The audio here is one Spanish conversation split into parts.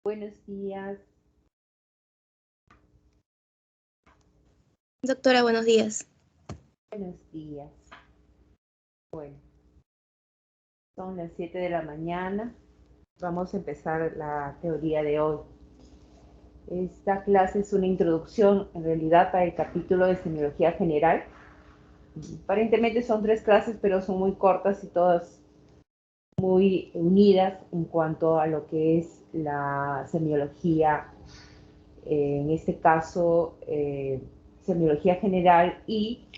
Buenos días. Doctora, buenos días. Buenos días. Bueno, son las 7 de la mañana. Vamos a empezar la teoría de hoy. Esta clase es una introducción, en realidad, para el capítulo de semiología general. Aparentemente son 3 clases, pero son muy cortas y todas muy unidas en cuanto a lo que es la semiología, en este caso, semiología general y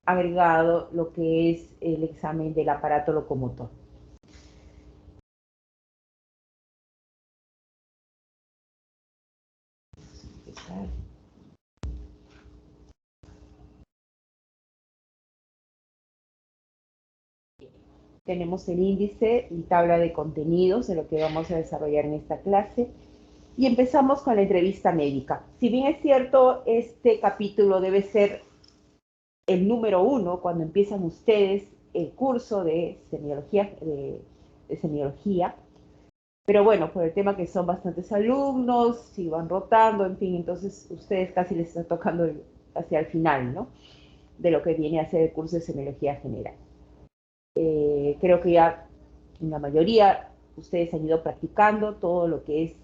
agregado lo que es el examen del aparato locomotor. Tenemos el índice y tabla de contenidos de lo que vamos a desarrollar en esta clase. Y empezamos con la entrevista médica. Si bien es cierto, este capítulo debe ser el número 1 cuando empiezan ustedes el curso de semiología, pero bueno, por el tema que son bastantes alumnos, si van rotando, en fin, entonces ustedes casi les está tocando hacia el final, ¿no? De lo que viene a ser el curso de semiología general. Creo que ya en la mayoría ustedes han ido practicando todo lo que es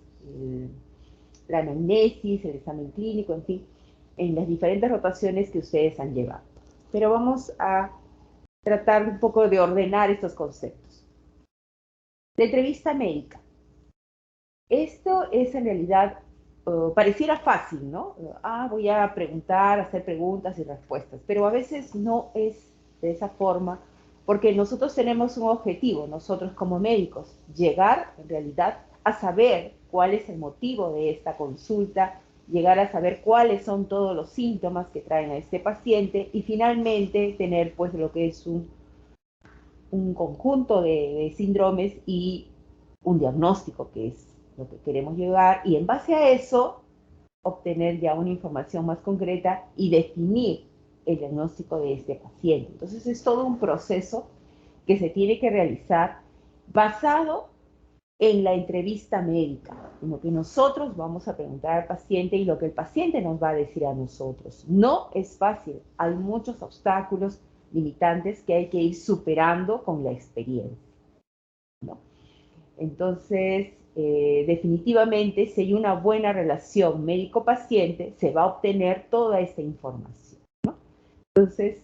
la anamnesis, el examen clínico, en fin, en las diferentes rotaciones que ustedes han llevado. Pero vamos a tratar un poco de ordenar estos conceptos. La entrevista médica. Esto es en realidad, pareciera fácil, ¿no? Voy a preguntar, hacer preguntas y respuestas, pero a veces no es de esa forma, porque nosotros tenemos un objetivo, nosotros como médicos, llegar en realidad a saber cuál es el motivo de esta consulta, llegar a saber cuáles son todos los síntomas que traen a este paciente y finalmente tener pues lo que es un conjunto de síndromes y un diagnóstico, que es lo que queremos llegar, y en base a eso obtener ya una información más concreta y definir el diagnóstico de este paciente. Entonces es todo un proceso que se tiene que realizar basado en la entrevista médica, en lo que nosotros vamos a preguntar al paciente y lo que el paciente nos va a decir a nosotros. No es fácil, hay muchos obstáculos limitantes que hay que ir superando con la experiencia, ¿no? Entonces, definitivamente, si hay una buena relación médico-paciente, se va a obtener toda esta información, ¿no? Entonces,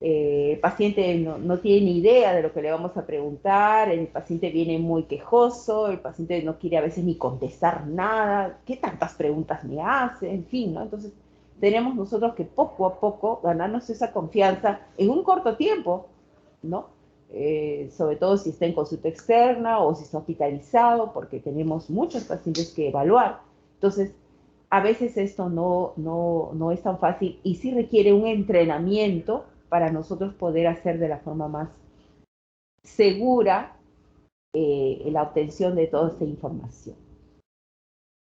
el paciente no tiene ni idea de lo que le vamos a preguntar, el paciente viene muy quejoso, el paciente no quiere a veces ni contestar nada, ¿qué tantas preguntas me hace? En fin, ¿no? Entonces, tenemos nosotros que poco a poco ganarnos esa confianza en un corto tiempo, ¿no? Sobre todo si está en consulta externa o si está hospitalizado, porque tenemos muchos pacientes que evaluar. Entonces, a veces esto no es tan fácil y sí requiere un entrenamiento para nosotros poder hacer de la forma más segura la obtención de toda esta información.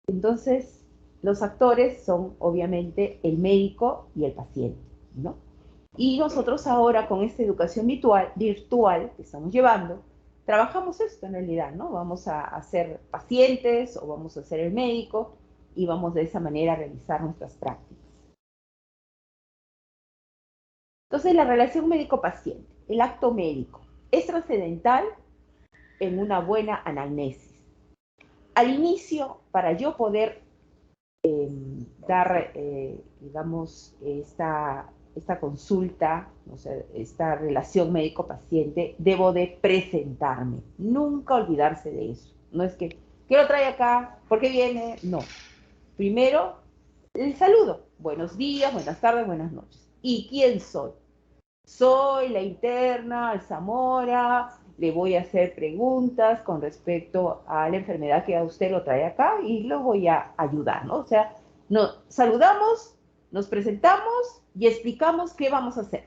Entonces, los actores son obviamente el médico y el paciente, ¿no? Y nosotros ahora con esta educación virtual que estamos llevando, trabajamos esto en realidad, ¿no? Vamos a ser pacientes o vamos a ser el médico y vamos de esa manera a realizar nuestras prácticas. Entonces, la relación médico-paciente, el acto médico, es trascendental en una buena anamnesis. Al inicio, para yo poder dar, digamos, esta consulta, o sea, esta relación médico-paciente, debo de presentarme. Nunca olvidarse de eso. No es que, ¿qué lo trae acá? ¿Por qué viene? No. Primero, el saludo. Buenos días, buenas tardes, buenas noches. ¿Y quién soy? Soy la interna Alzamora, le voy a hacer preguntas con respecto a la enfermedad que a usted lo trae acá y lo voy a ayudar, ¿no? O sea, saludamos, nos presentamos y explicamos qué vamos a hacer.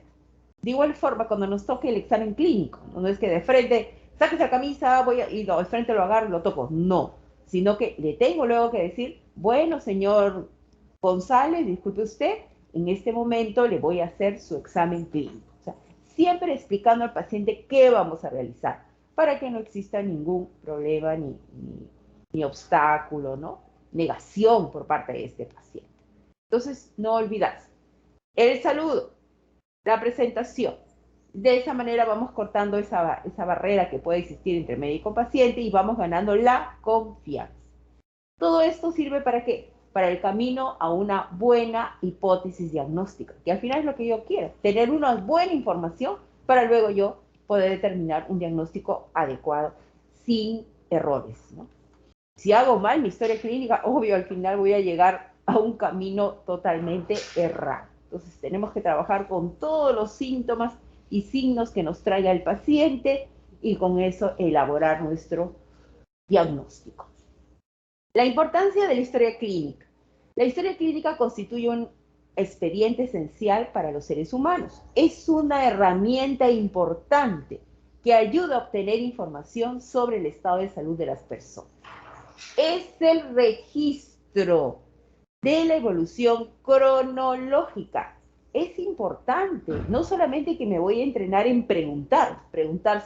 De igual forma, cuando nos toque el examen clínico, no es que de frente, saque esa camisa, y de frente lo agarro y lo toco, no, sino que le tengo luego que decir, bueno, señor González, disculpe usted, en este momento le voy a hacer su examen clínico. O sea, siempre explicando al paciente qué vamos a realizar, para que no exista ningún problema ni ni obstáculo, ¿no? Negación por parte de este paciente. Entonces, no olvidarse. El saludo, la presentación. De esa manera vamos cortando esa barrera que puede existir entre médico y paciente y vamos ganando la confianza. Todo esto sirve para qué? Para el camino a una buena hipótesis diagnóstica, que al final es lo que yo quiero, tener una buena información para luego yo poder determinar un diagnóstico adecuado sin errores, ¿no? Si hago mal mi historia clínica, obvio, al final voy a llegar a un camino totalmente errado. Entonces tenemos que trabajar con todos los síntomas y signos que nos traiga el paciente y con eso elaborar nuestro diagnóstico. La importancia de la historia clínica. La historia clínica constituye un expediente esencial para los seres humanos. Es una herramienta importante que ayuda a obtener información sobre el estado de salud de las personas. Es el registro de la evolución cronológica. Es importante, no solamente que me voy a entrenar en preguntar,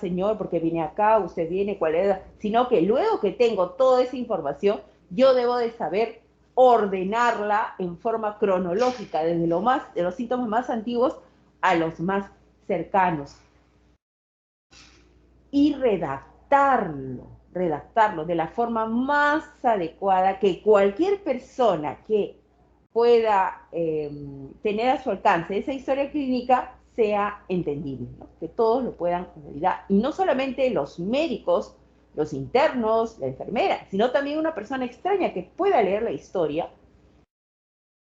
señor, ¿por qué viene acá? ¿Usted viene? ¿Cuál es? Sino que luego que tengo toda esa información, yo debo de saber ordenarla en forma cronológica, desde de los síntomas más antiguos a los más cercanos. Y redactarlo de la forma más adecuada que cualquier persona que pueda tener a su alcance esa historia clínica sea entendible, ¿no? Que todos lo puedan en realidad, y no solamente los médicos, los internos, la enfermera, sino también una persona extraña que pueda leer la historia,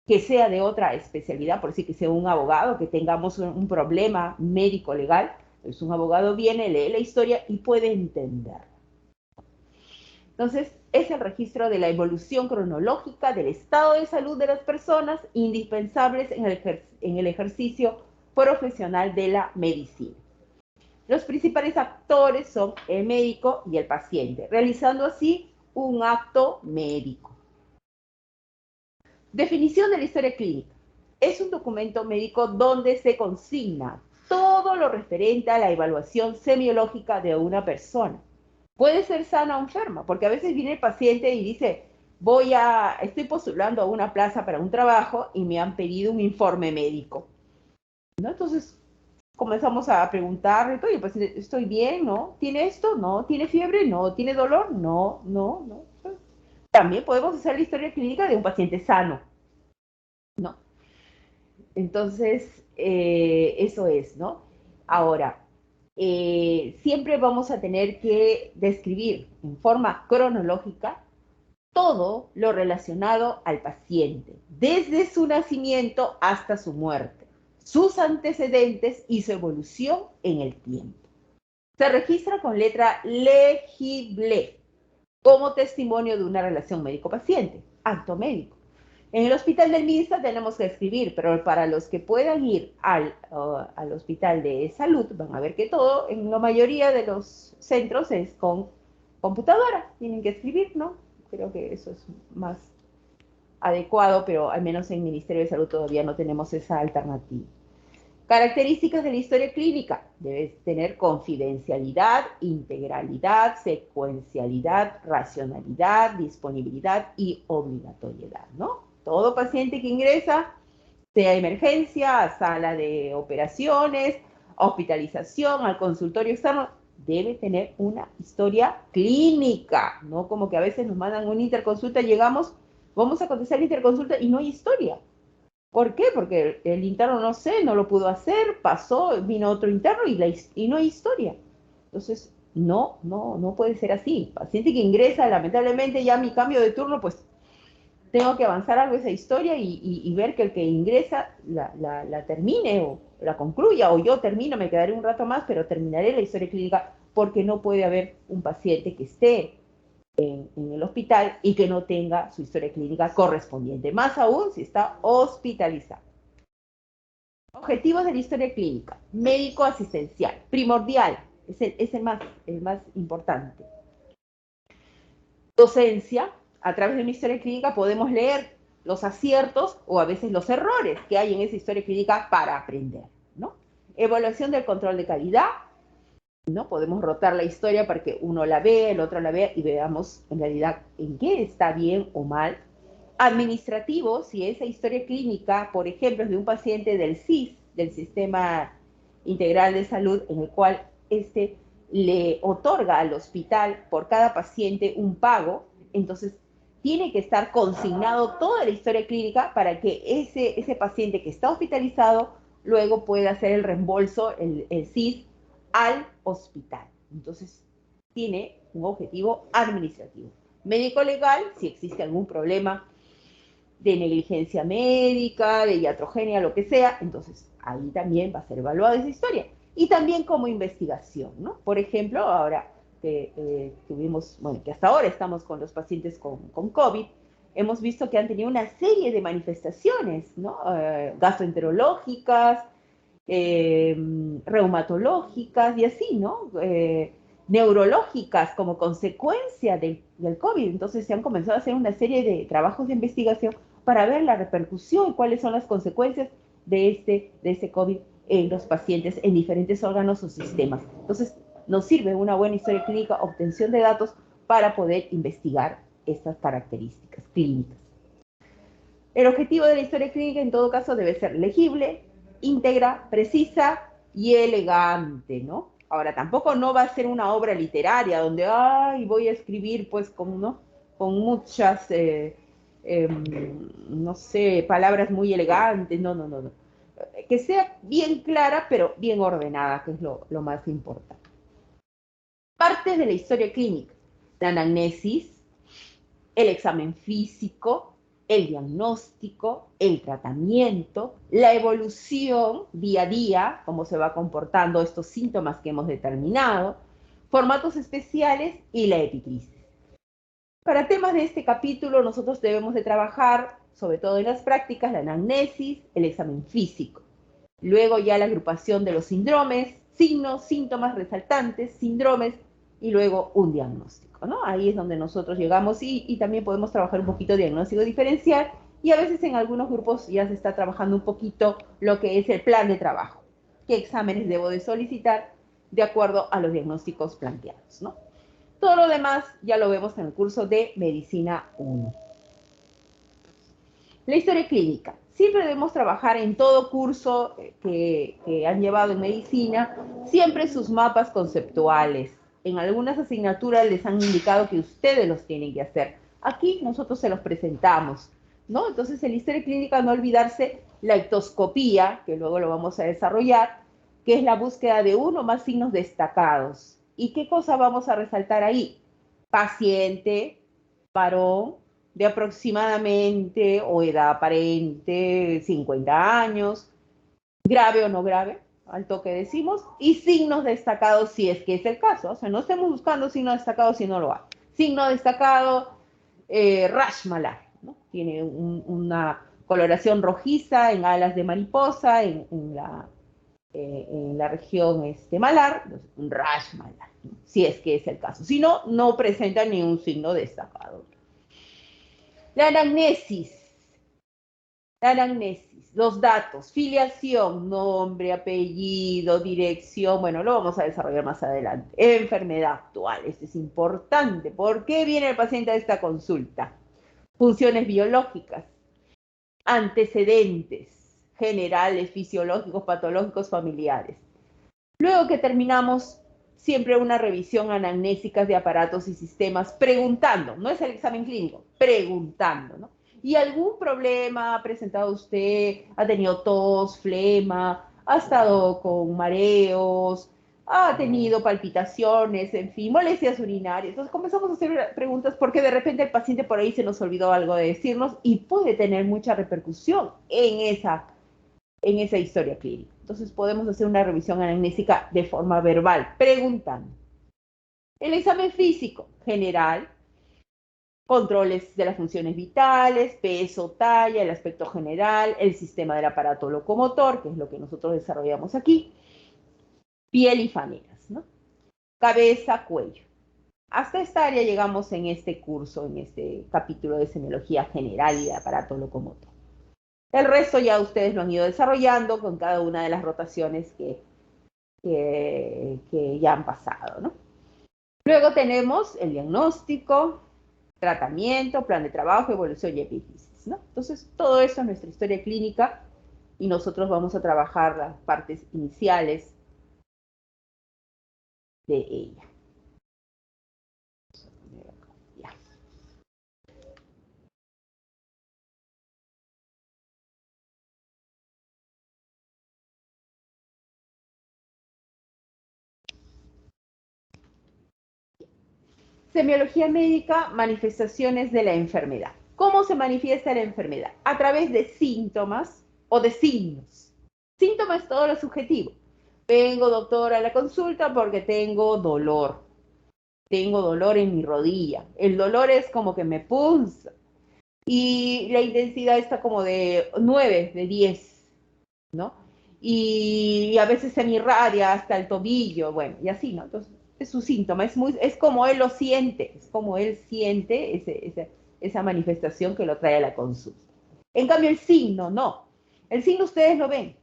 que sea de otra especialidad, por decir que sea un abogado, que tengamos un problema médico legal, pues un abogado viene, lee la historia y puede entender. Entonces, es el registro de la evolución cronológica del estado de salud de las personas indispensables en el ejercicio profesional de la medicina. Los principales actores son el médico y el paciente, realizando así un acto médico. Definición de la historia clínica. Es un documento médico donde se consigna todo lo referente a la evaluación semiológica de una persona. Puede ser sana o enferma, porque a veces viene el paciente y dice, estoy postulando a una plaza para un trabajo y me han pedido un informe médico, ¿no? Entonces comenzamos a preguntarle, oye, pues estoy bien, ¿no? ¿Tiene esto? No. ¿Tiene fiebre? No. ¿Tiene dolor? No. También podemos hacer la historia clínica de un paciente sano, ¿no? Entonces, eso es, ¿no? Ahora, siempre vamos a tener que describir en forma cronológica todo lo relacionado al paciente, desde su nacimiento hasta su muerte, sus antecedentes y su evolución en el tiempo. Se registra con letra legible como testimonio de una relación médico-paciente, acto médico. En el hospital del MINSA tenemos que escribir, pero para los que puedan ir al hospital de salud, van a ver que todo, en la mayoría de los centros es con computadora, tienen que escribir, ¿no? Creo que eso es más adecuado, pero al menos en el Ministerio de Salud todavía no tenemos esa alternativa. Características de la historia clínica. Debes tener confidencialidad, integralidad, secuencialidad, racionalidad, disponibilidad y obligatoriedad, ¿no? Todo paciente que ingresa, sea emergencia, a sala de operaciones, hospitalización, al consultorio externo, debe tener una historia clínica, ¿no? Como que a veces nos mandan una interconsulta, llegamos, vamos a contestar la interconsulta y no hay historia. ¿Por qué? Porque el interno, no sé, no lo pudo hacer, pasó, vino otro interno y no hay historia. Entonces, no puede ser así. Paciente que ingresa, lamentablemente ya mi cambio de turno, pues tengo que avanzar algo esa historia y ver que el que ingresa la termine o la concluya, o yo termino, me quedaré un rato más, pero terminaré la historia clínica porque no puede haber un paciente que esté en el hospital y que no tenga su historia clínica correspondiente, más aún si está hospitalizado. Objetivos de la historia clínica. Médico asistencial, primordial, es el más importante. Docencia, a través de una historia clínica podemos leer los aciertos o a veces los errores que hay en esa historia clínica para aprender, ¿no? Evaluación del control de calidad, ¿no? Podemos rotar la historia para que uno la vea, el otro la vea y veamos en realidad en qué está bien o mal. Administrativo, si esa historia clínica, por ejemplo, es de un paciente del SIS, del Sistema Integral de Salud, en el cual este le otorga al hospital por cada paciente un pago, entonces tiene que estar consignado toda la historia clínica para que ese paciente que está hospitalizado luego pueda hacer el reembolso, el SIS, al hospital. Entonces, tiene un objetivo administrativo. Médico legal, si existe algún problema de negligencia médica, de iatrogenia, lo que sea, entonces ahí también va a ser evaluada esa historia. Y también como investigación, ¿no? Por ejemplo, ahora que tuvimos, bueno, que hasta ahora estamos con los pacientes con COVID, hemos visto que han tenido una serie de manifestaciones, ¿no? Gastroenterológicas, reumatológicas y así, ¿no? Neurológicas como consecuencia del COVID. Entonces se han comenzado a hacer una serie de trabajos de investigación para ver la repercusión y cuáles son las consecuencias de este COVID en los pacientes en diferentes órganos o sistemas. Entonces nos sirve una buena historia clínica, obtención de datos para poder investigar estas características clínicas. El objetivo de la historia clínica en todo caso debe ser legible, íntegra, precisa y elegante, ¿no? Ahora, tampoco no va a ser una obra literaria donde, ay, voy a escribir pues con, ¿no? Con muchas, no sé, palabras muy elegantes, no, no, no, no. Que sea bien clara, pero bien ordenada, que es lo más importante. Partes de la historia clínica. La anamnesis, el examen físico, el diagnóstico, el tratamiento, la evolución día a día, cómo se va comportando estos síntomas que hemos determinado, formatos especiales y la epicrisis. Para temas de este capítulo, nosotros debemos de trabajar, sobre todo en las prácticas, la anamnesis, el examen físico. Luego ya la agrupación de los síndromes, signos, síntomas resaltantes, síndromes y luego un diagnóstico, ¿no? Ahí es donde nosotros llegamos y también podemos trabajar un poquito de diagnóstico diferencial y a veces en algunos grupos ya se está trabajando un poquito lo que es el plan de trabajo. ¿Qué exámenes debo de solicitar de acuerdo a los diagnósticos planteados, ¿no? Todo lo demás ya lo vemos en el curso de Medicina 1. La historia clínica. Siempre debemos trabajar en todo curso que han llevado en medicina, siempre sus mapas conceptuales. En algunas asignaturas les han indicado que ustedes los tienen que hacer. Aquí nosotros se los presentamos, ¿no? Entonces, en la historia clínica no olvidarse la ictoscopía, que luego lo vamos a desarrollar, que es la búsqueda de uno o más signos destacados. ¿Y qué cosa vamos a resaltar ahí? Paciente, varón, de aproximadamente o edad aparente 50 años, grave o no grave, al toque decimos, y signos destacados si es que es el caso. O sea, no estemos buscando signos destacados si no lo hay. Signo destacado, rash malar, ¿no? Tiene una coloración rojiza en alas de mariposa, en la región malar, un rash malar, ¿no? Si es que es el caso. Si no, no presenta ni un signo destacado. La anamnesis. La anamnesis, los datos, filiación, nombre, apellido, dirección, bueno, lo vamos a desarrollar más adelante. Enfermedad actual, esto es importante. ¿Por qué viene el paciente a esta consulta? Funciones biológicas, antecedentes generales, fisiológicos, patológicos, familiares. Luego que terminamos, siempre una revisión anamnésica de aparatos y sistemas, preguntando, no es el examen clínico, preguntando, ¿no? ¿Y algún problema ha presentado usted? ¿Ha tenido tos, flema? ¿Ha estado con mareos? ¿Ha tenido palpitaciones? En fin, molestias urinarias. Entonces comenzamos a hacer preguntas porque de repente el paciente por ahí se nos olvidó algo de decirnos y puede tener mucha repercusión en esa historia clínica. Entonces podemos hacer una revisión anamnésica de forma verbal, preguntando. El examen físico general, controles de las funciones vitales, peso, talla, el aspecto general, el sistema del aparato locomotor, que es lo que nosotros desarrollamos aquí, piel y fanegas, ¿no? Cabeza, cuello. Hasta esta área llegamos en este curso, en este capítulo de semiología general y de aparato locomotor. El resto ya ustedes lo han ido desarrollando con cada una de las rotaciones que ya han pasado, ¿no? Luego tenemos el diagnóstico, tratamiento, plan de trabajo, evolución y epífisis, ¿no? Entonces, todo eso es nuestra historia clínica y nosotros vamos a trabajar las partes iniciales de ella. Ya. Semiología médica, manifestaciones de la enfermedad. ¿Cómo se manifiesta la enfermedad? A través de síntomas o de signos. Síntoma es todo lo subjetivo. Vengo, doctor, a la consulta porque tengo dolor. Tengo dolor en mi rodilla. El dolor es como que me punza. Y la intensidad está como de 9, de 10, ¿no? Y a veces se me irradia hasta el tobillo, bueno, y así, ¿no? Entonces, es su síntoma, es como él lo siente, es como él siente esa manifestación que lo trae a la consulta. En cambio, el signo, no. El signo ustedes lo ven.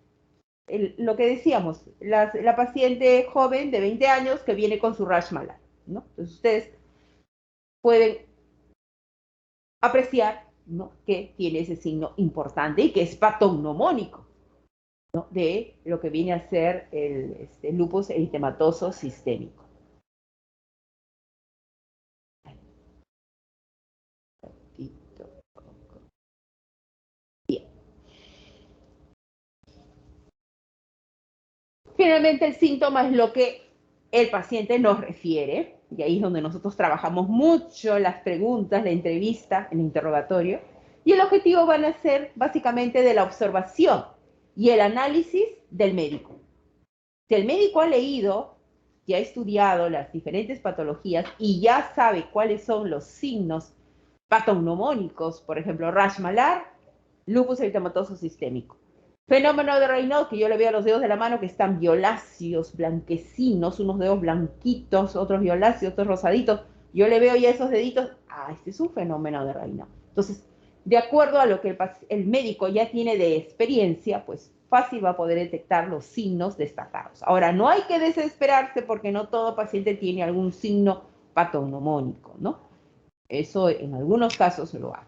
Lo que decíamos, la paciente joven de 20 años que viene con su rash malar, ¿no? Entonces, ustedes pueden apreciar, ¿no?, que tiene ese signo importante y que es patognomónico, ¿no?, de lo que viene a ser el lupus eritematoso sistémico. Bien. Finalmente, el síntoma es lo que el paciente nos refiere, y ahí es donde nosotros trabajamos mucho las preguntas, la entrevista, el interrogatorio, y el objetivo van a ser básicamente de la observación y el análisis del médico. Si el médico ha leído, ya ha estudiado las diferentes patologías y ya sabe cuáles son los signos patognomónicos, por ejemplo, rash malar, lupus eritematoso sistémico. Fenómeno de Raynaud, que yo le veo a los dedos de la mano que están violáceos, blanquecinos, unos dedos blanquitos, otros violáceos, otros rosaditos. Yo le veo ya esos deditos, este es un fenómeno de Raynaud. Entonces, de acuerdo a lo que el médico ya tiene de experiencia, pues fácil va a poder detectar los signos destacados. Ahora, no hay que desesperarse porque no todo paciente tiene algún signo patognomónico, ¿no? Eso en algunos casos lo hay.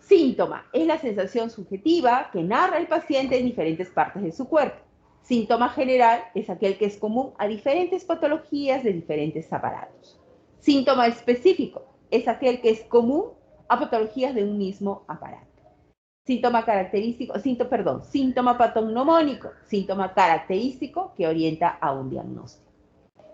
Síntoma es la sensación subjetiva que narra el paciente en diferentes partes de su cuerpo. Síntoma general es aquel que es común a diferentes patologías de diferentes aparatos. Síntoma específico es aquel que es común a patologías de un mismo aparato. Síntoma característico, síntoma patognomónico, síntoma característico que orienta a un diagnóstico.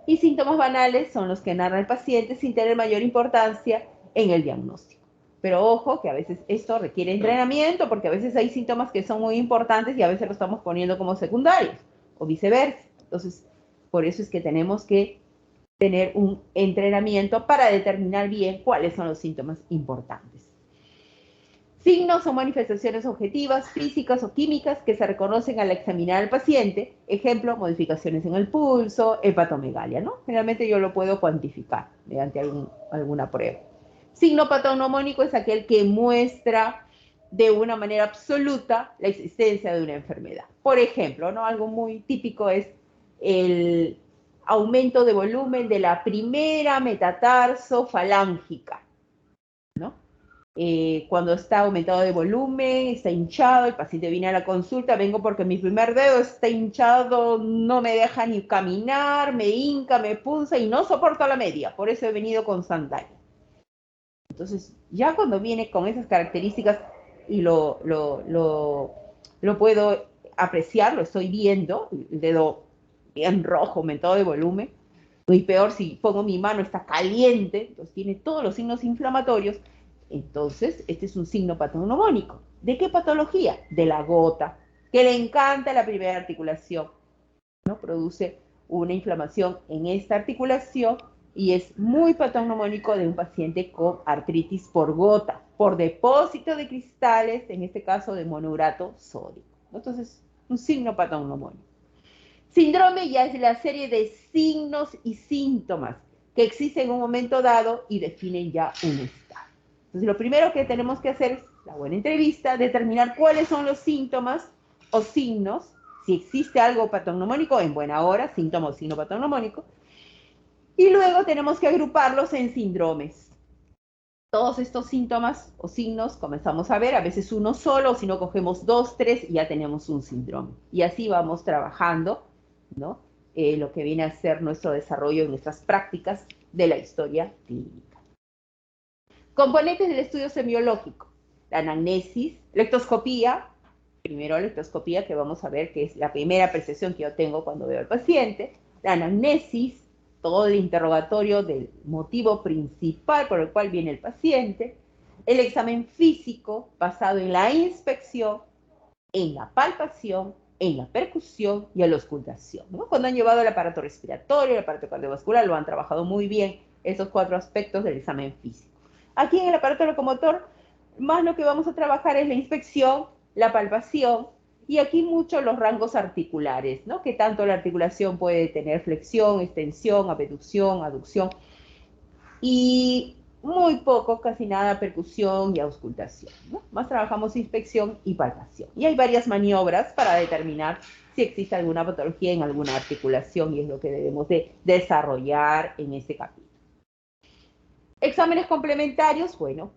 Y síntomas banales son los que narra el paciente sin tener mayor importancia en el diagnóstico. Pero ojo que a veces esto requiere entrenamiento porque a veces hay síntomas que son muy importantes y a veces lo estamos poniendo como secundarios o viceversa. Entonces, por eso es que tenemos que tener un entrenamiento para determinar bien cuáles son los síntomas importantes. Signos o manifestaciones objetivas, físicas o químicas que se reconocen al examinar al paciente. Ejemplo, modificaciones en el pulso, hepatomegalia, ¿no? Generalmente yo lo puedo cuantificar mediante alguna prueba. Signo patognomónico es aquel que muestra de una manera absoluta la existencia de una enfermedad. Por ejemplo, ¿no?, algo muy típico es el aumento de volumen de la primera metatarso falángica, ¿no? Cuando está aumentado de volumen, está hinchado, el paciente viene a la consulta, vengo porque mi primer dedo está hinchado, no me deja ni caminar, me hinca, me punza y no soporto la media, por eso he venido con sandalia. Entonces, ya cuando viene con esas características y lo puedo apreciar, lo estoy viendo, el dedo bien rojo, aumentado de volumen, y peor si pongo mi mano, está caliente, entonces tiene todos los signos inflamatorios. Entonces, este es un signo patognomónico. ¿De qué patología? De la gota, que le encanta la primera articulación, ¿no? Produce una inflamación en esta articulación y es muy patognomónico de un paciente con artritis por gota, por depósito de cristales, en este caso de monourato sódico. Entonces, un signo patognomónico. Síndrome ya es la serie de signos y síntomas que existen en un momento dado y definen ya un estado. Entonces, lo primero que tenemos que hacer es la buena entrevista, determinar cuáles son los síntomas o signos Si existe algo patognomónico, en buena hora, síntoma o signo patognomónico. Y luego tenemos que agruparlos en síndromes. Todos estos síntomas o signos comenzamos a ver, a veces uno solo, o si no cogemos dos, tres y ya tenemos un síndrome. Y así vamos trabajando, ¿no? Lo que viene a ser nuestro desarrollo en nuestras prácticas de la historia clínica. Componentes del estudio semiológico: la anamnesis, lectoscopía. Primero lectoscopía, que vamos a ver que es la primera percepción que yo tengo cuando veo al paciente. La anamnesis, todo el interrogatorio del motivo principal por el cual viene el paciente. El examen físico, basado en la inspección, en la palpación, en la percusión y en la auscultación, ¿no? Cuando han llevado el aparato respiratorio, el aparato cardiovascular, lo han trabajado muy bien esos cuatro aspectos del examen físico. Aquí en el aparato locomotor, más lo que vamos a trabajar es la inspección, la palpación, y aquí mucho los rangos articulares, ¿no? Que tanto la articulación puede tener flexión, extensión, abducción, aducción, y muy poco, casi nada, percusión y auscultación, ¿no? Más trabajamos inspección y palpación. Y hay varias maniobras para determinar si existe alguna patología en alguna articulación, y es lo que debemos de desarrollar en este capítulo. Exámenes complementarios, bueno,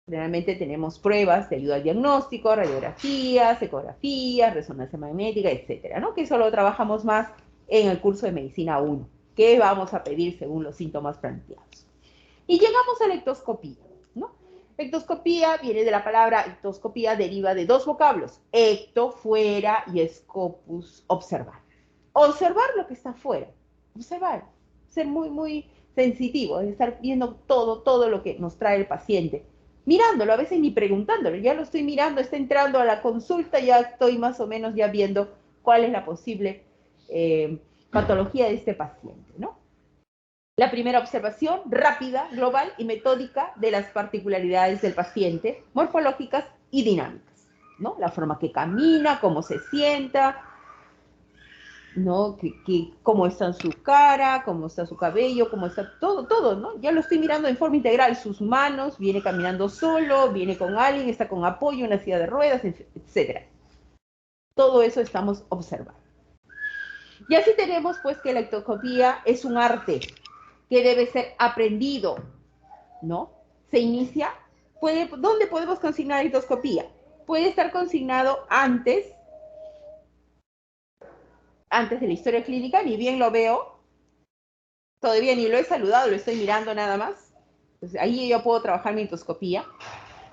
generalmente tenemos pruebas de ayuda al diagnóstico, radiografías, ecografías, resonancia magnética, etcétera, ¿no? Que eso lo trabajamos más en el curso de Medicina 1, que vamos a pedir según los síntomas planteados. Y llegamos a la ectoscopía, ¿no? Ectoscopía viene de la palabra ectoscopía, deriva de dos vocablos: ecto, fuera, y scopus, observar. Observar lo que está fuera, observar, ser muy, muy sensitivo, estar viendo todo lo que nos trae el paciente, mirándolo, a veces ni preguntándolo, ya lo estoy mirando, está entrando a la consulta, ya estoy más o menos ya viendo cuál es la posible patología de este paciente, ¿no? La primera observación rápida, global y metódica de las particularidades del paciente, morfológicas y dinámicas, ¿no? La forma que camina, cómo se sienta, ¿no? Cómo está en su cara, cómo está su cabello, cómo está todo, ¿no? Ya lo estoy mirando en forma integral, sus manos, viene caminando solo, viene con alguien, está con apoyo, una silla de ruedas, etc. Todo eso estamos observando. Y así tenemos pues que la ectoscopía es un arte que debe ser aprendido, ¿no? Se inicia, ¿dónde podemos consignar la ectoscopía? Puede estar consignado antes de la historia clínica, ni bien lo veo, todavía ni lo he saludado, lo estoy mirando nada más. Entonces, ahí yo puedo trabajar mi ectoscopía.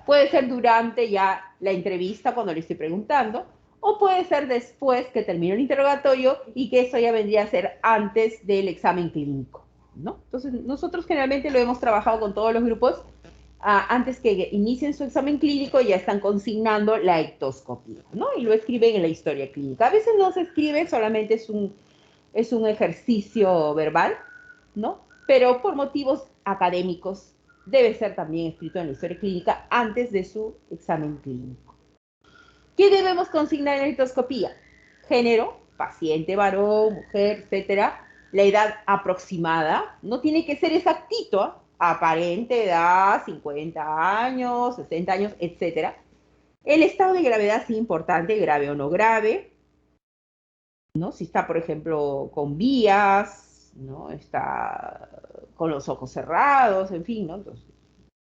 Puede ser durante ya la entrevista, cuando le estoy preguntando, o puede ser después que termino el interrogatorio y que eso ya vendría a ser antes del examen clínico, ¿no? Entonces, nosotros generalmente lo hemos trabajado con todos los grupos. Antes que inicien su examen clínico, ya están consignando la ectoscopía, ¿no? Y lo escriben en la historia clínica. A veces no se escribe, solamente es un ejercicio verbal, ¿no? Pero por motivos académicos debe ser también escrito en la historia clínica antes de su examen clínico. ¿Qué debemos consignar en la ectoscopía? Género, paciente, varón, mujer, etcétera. La edad aproximada, no tiene que ser exactito, ¿eh? Aparente edad, 50 años, 60 años, etcétera. El estado de gravedad, sí, importante, grave o no grave, ¿no? Si está, por ejemplo, con vías, ¿no? Está con los ojos cerrados, en fin, ¿no? Entonces,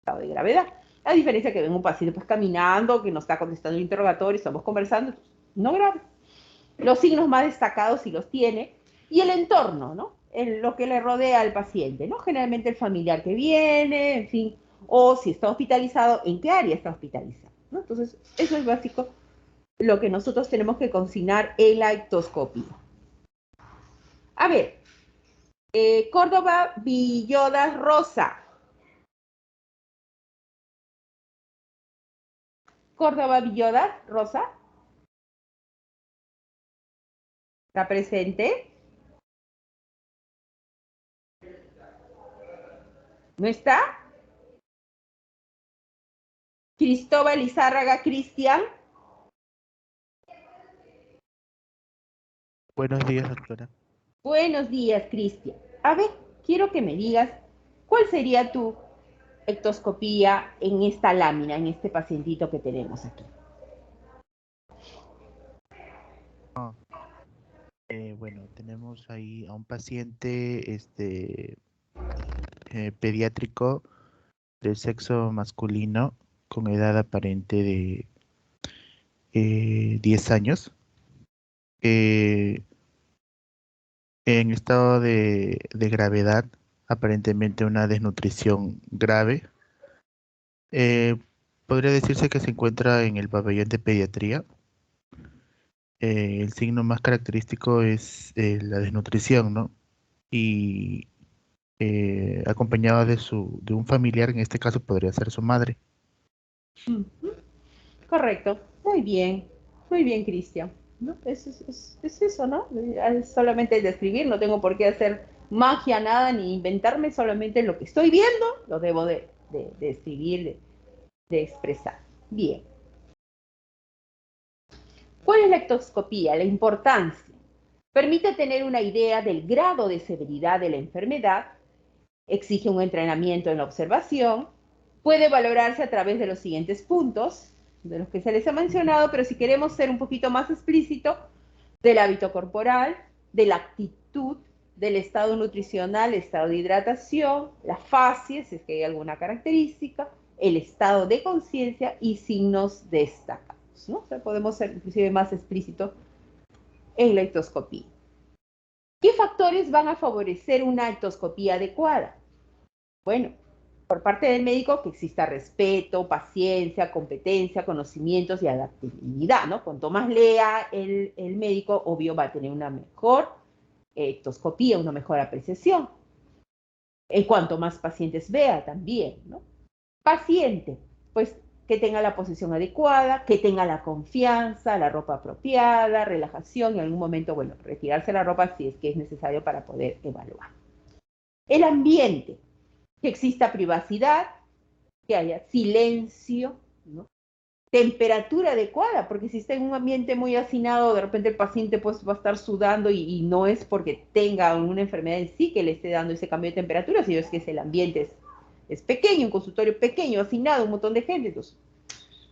estado de gravedad. La diferencia que ven un paciente pues caminando, que nos está contestando el interrogatorio, estamos conversando, no grave. Los signos más destacados si los tiene, y el entorno, ¿no? Lo que le rodea al paciente, ¿no? Generalmente el familiar que viene, en fin, o si está hospitalizado, en qué área está hospitalizado, ¿no? Entonces, eso es básico lo que nosotros tenemos que consignar en la ectoscopía. A ver, Córdoba Villodas Rosa. Córdoba Villodas Rosa. ¿Está presente? ¿No está? Cristóbal Izárraga Cristian. Buenos días, doctora. Buenos días, Cristian. A ver, quiero que me digas cuál sería tu ectoscopía en esta lámina, en este pacientito que tenemos aquí. Bueno, tenemos ahí a un paciente pediátrico del sexo masculino con edad aparente de 10 años, eh, en estado de gravedad, aparentemente una desnutrición grave. Eh, Podría decirse que se encuentra en el pabellón de pediatría. El signo más característico es la desnutrición, ¿no? Y acompañado de un familiar, en este caso podría ser su madre. Ujú, correcto, muy bien, Cristian. ¿No? Es eso, ¿no? Es solamente describir, no tengo por qué hacer magia, nada, ni inventarme, solamente lo que estoy viendo, lo debo de escribir, de expresar. Bien. ¿Cuál es la ectoscopía? La importancia. Permite tener una idea del grado de severidad de la enfermedad, exige un entrenamiento en la observación, puede valorarse a través de los siguientes puntos, de los que se les ha mencionado, pero si queremos ser un poquito más explícito, del hábito corporal, de la actitud, del estado nutricional, estado de hidratación, la fascia, si es que hay alguna característica, el estado de conciencia y signos destacados, ¿no? O sea, podemos ser inclusive más explícitos en la ectoscopía. ¿Qué factores van a favorecer una ectoscopía adecuada? Bueno, por parte del médico que exista respeto, paciencia, competencia, conocimientos y adaptabilidad, ¿no? Cuanto más lea el médico, obvio va a tener una mejor ectoscopía, una mejor apreciación. En cuanto más pacientes vea también, ¿no? Paciente, pues que tenga la posición adecuada, que tenga la confianza, la ropa apropiada, relajación y en algún momento, bueno, retirarse la ropa si es que es necesario para poder evaluar. El ambiente, que exista privacidad, que haya silencio, ¿no? Temperatura adecuada, porque si está en un ambiente muy hacinado, de repente el paciente pues va a estar sudando y no es porque tenga una enfermedad en sí que le esté dando ese cambio de temperatura, sino es que el ambiente es pequeño, un consultorio pequeño, hacinado, un montón de gente, entonces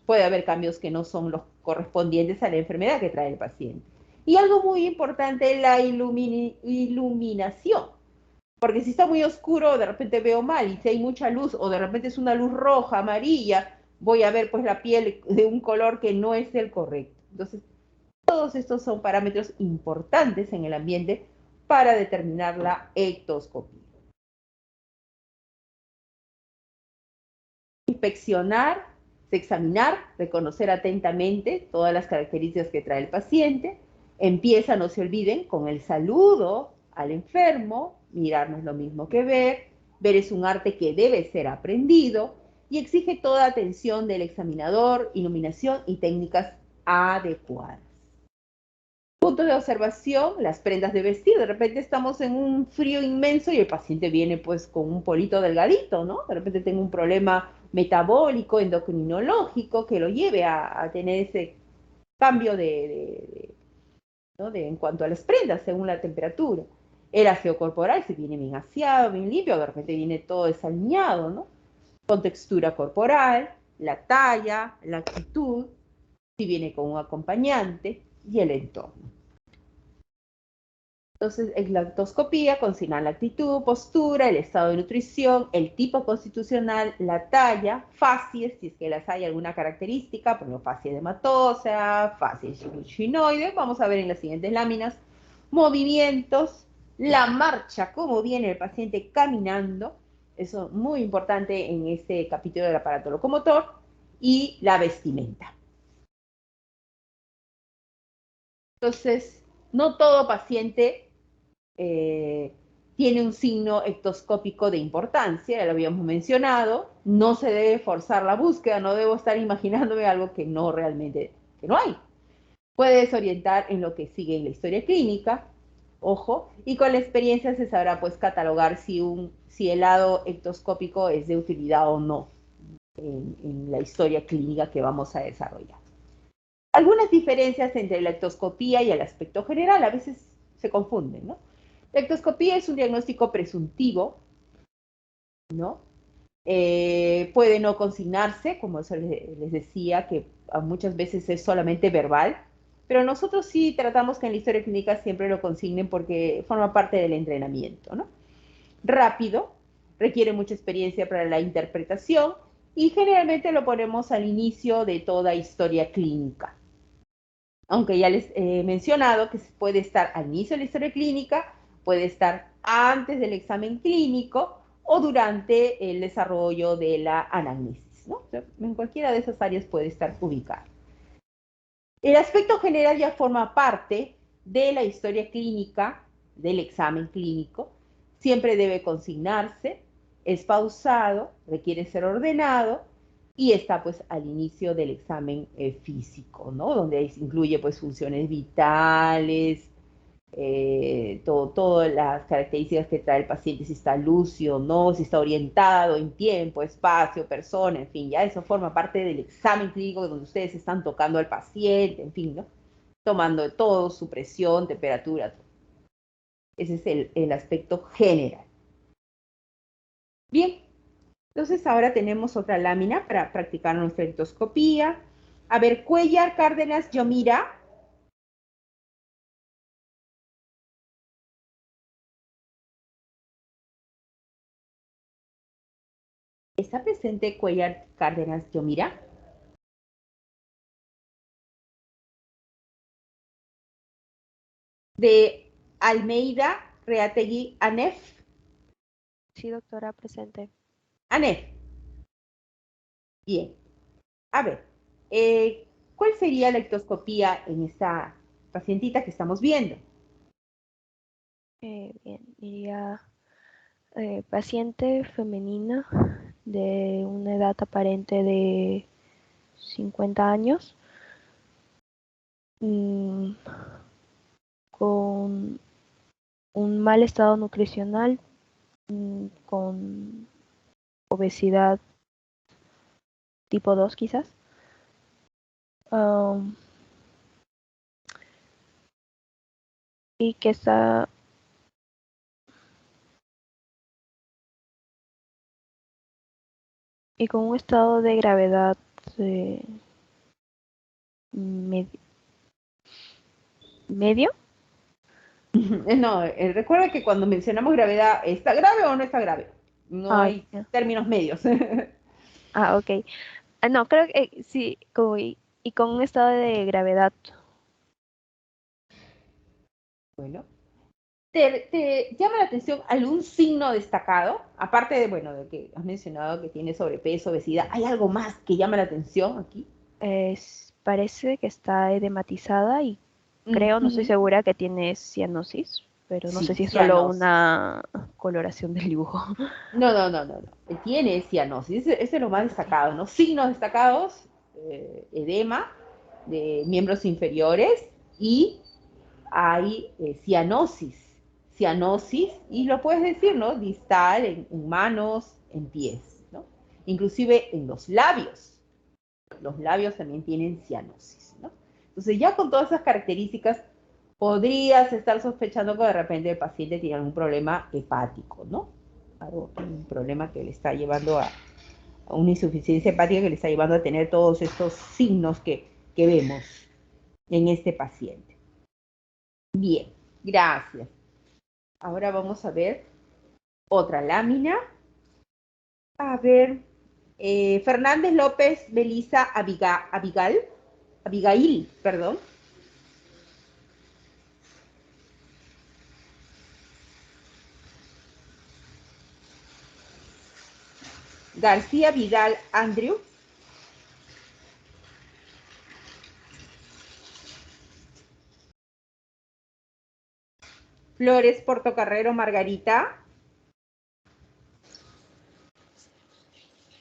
puede haber cambios que no son los correspondientes a la enfermedad que trae el paciente. Y algo muy importante es la iluminación. Porque si está muy oscuro, de repente veo mal, y si hay mucha luz, o de repente es una luz roja, amarilla, voy a ver pues la piel de un color que no es el correcto. Entonces, todos estos son parámetros importantes en el ambiente para determinar la ectoscopía. Inspeccionar, examinar, reconocer atentamente todas las características que trae el paciente. Empieza, no se olviden, con el saludo al enfermo, mirar no es lo mismo que ver, ver es un arte que debe ser aprendido y exige toda atención del examinador, iluminación y técnicas adecuadas. Puntos de observación, las prendas de vestir. De repente estamos en un frío inmenso y el paciente viene pues con un polito delgadito, ¿no? De repente tengo un problema metabólico, endocrinológico, que lo lleve a tener ese cambio ¿no? En cuanto a las prendas, según la temperatura. El aseo corporal, si viene bien aseado, bien limpio, de repente viene todo desaliñado, ¿no? Con textura corporal, la talla, la actitud, si viene con un acompañante y el entorno. Entonces, en la autoscopía consignan la actitud, postura, el estado de nutrición, el tipo constitucional, la talla, facies, si es que las hay alguna característica, por ejemplo, facies hematosa, facies chinoide, vamos a ver en las siguientes láminas, movimientos, la marcha, cómo viene el paciente caminando, eso es muy importante en este capítulo del aparato locomotor, y la vestimenta. Entonces, no todo paciente tiene un signo ectoscópico de importancia, ya lo habíamos mencionado, no se debe forzar la búsqueda, no debo estar imaginándome algo que no realmente, que no hay. Puedes orientar en lo que sigue en la historia clínica, ojo, y con la experiencia se sabrá pues catalogar si el lado ectoscópico es de utilidad o no en la historia clínica que vamos a desarrollar. Algunas diferencias entre la ectoscopía y el aspecto general, a veces se confunden, ¿no? La ectoscopía es un diagnóstico presuntivo, ¿no? Puede no consignarse, como eso les decía, que muchas veces es solamente verbal, Pero nosotros sí tratamos que en la historia clínica siempre lo consignen porque forma parte del entrenamiento, ¿no? Rápido, requiere mucha experiencia para la interpretación y generalmente lo ponemos al inicio de toda historia clínica. Aunque ya les he mencionado que puede estar al inicio de la historia clínica, puede estar antes del examen clínico o durante el desarrollo de la anamnesis, ¿no? O sea, en cualquiera de esas áreas puede estar ubicado. El aspecto general ya forma parte de la historia clínica, del examen clínico, siempre debe consignarse, es pausado, requiere ser ordenado y está pues al inicio del examen físico, ¿no? Donde incluye pues funciones vitales, todas las características que trae el paciente, si está lúcido, no, si está orientado en tiempo, espacio, persona, en fin, ya eso forma parte del examen clínico donde ustedes están tocando al paciente, en fin, ¿no? Tomando todo, su presión, temperatura, todo. Ese es el aspecto general. Bien, entonces ahora tenemos otra lámina para practicar nuestra ectoscopía. A ver, Cuellar, Cárdenas, Yomira. ¿Está presente Cuellar, Cárdenas, Yomira? De Almeida, Reategui, Anef. Sí, doctora, presente. Anef. Bien. A ver, ¿cuál sería la ectoscopía en esta pacientita que estamos viendo? Bien, diría paciente femenina de una edad aparente de 50 años, con un mal estado nutricional, con obesidad tipo 2 quizás. Y que está y con un estado de gravedad medio. No, recuerda que cuando mencionamos gravedad, ¿está grave o no está grave? No hay términos medios. Ok. No, creo que sí, y con un estado de gravedad. Bueno, ¿te llama la atención algún signo destacado? Aparte de, bueno, de que has mencionado que tiene sobrepeso, obesidad, ¿hay algo más que llama la atención aquí? Parece que está edematizada y creo, no estoy segura, que tiene cianosis, pero no sé Sí, si es solo cianosis. una coloración del dibujo. No. Tiene cianosis, ese es lo más destacado, ¿no? Signos destacados, edema de miembros inferiores y hay cianosis, y lo puedes decir, ¿no? Distal, en manos, en pies, ¿no? Inclusive en los labios también tienen cianosis, ¿no? Entonces ya con todas esas características podrías estar sospechando que de repente el paciente tiene algún problema hepático, ¿no? Un problema que le está llevando a una insuficiencia hepática que le está llevando a tener todos estos signos que vemos en este paciente. Bien, gracias. Ahora vamos a ver otra lámina. A ver, Fernández López Belisa Abigail, perdón. García Vidal Andrew. Flores Portocarrero Margarita.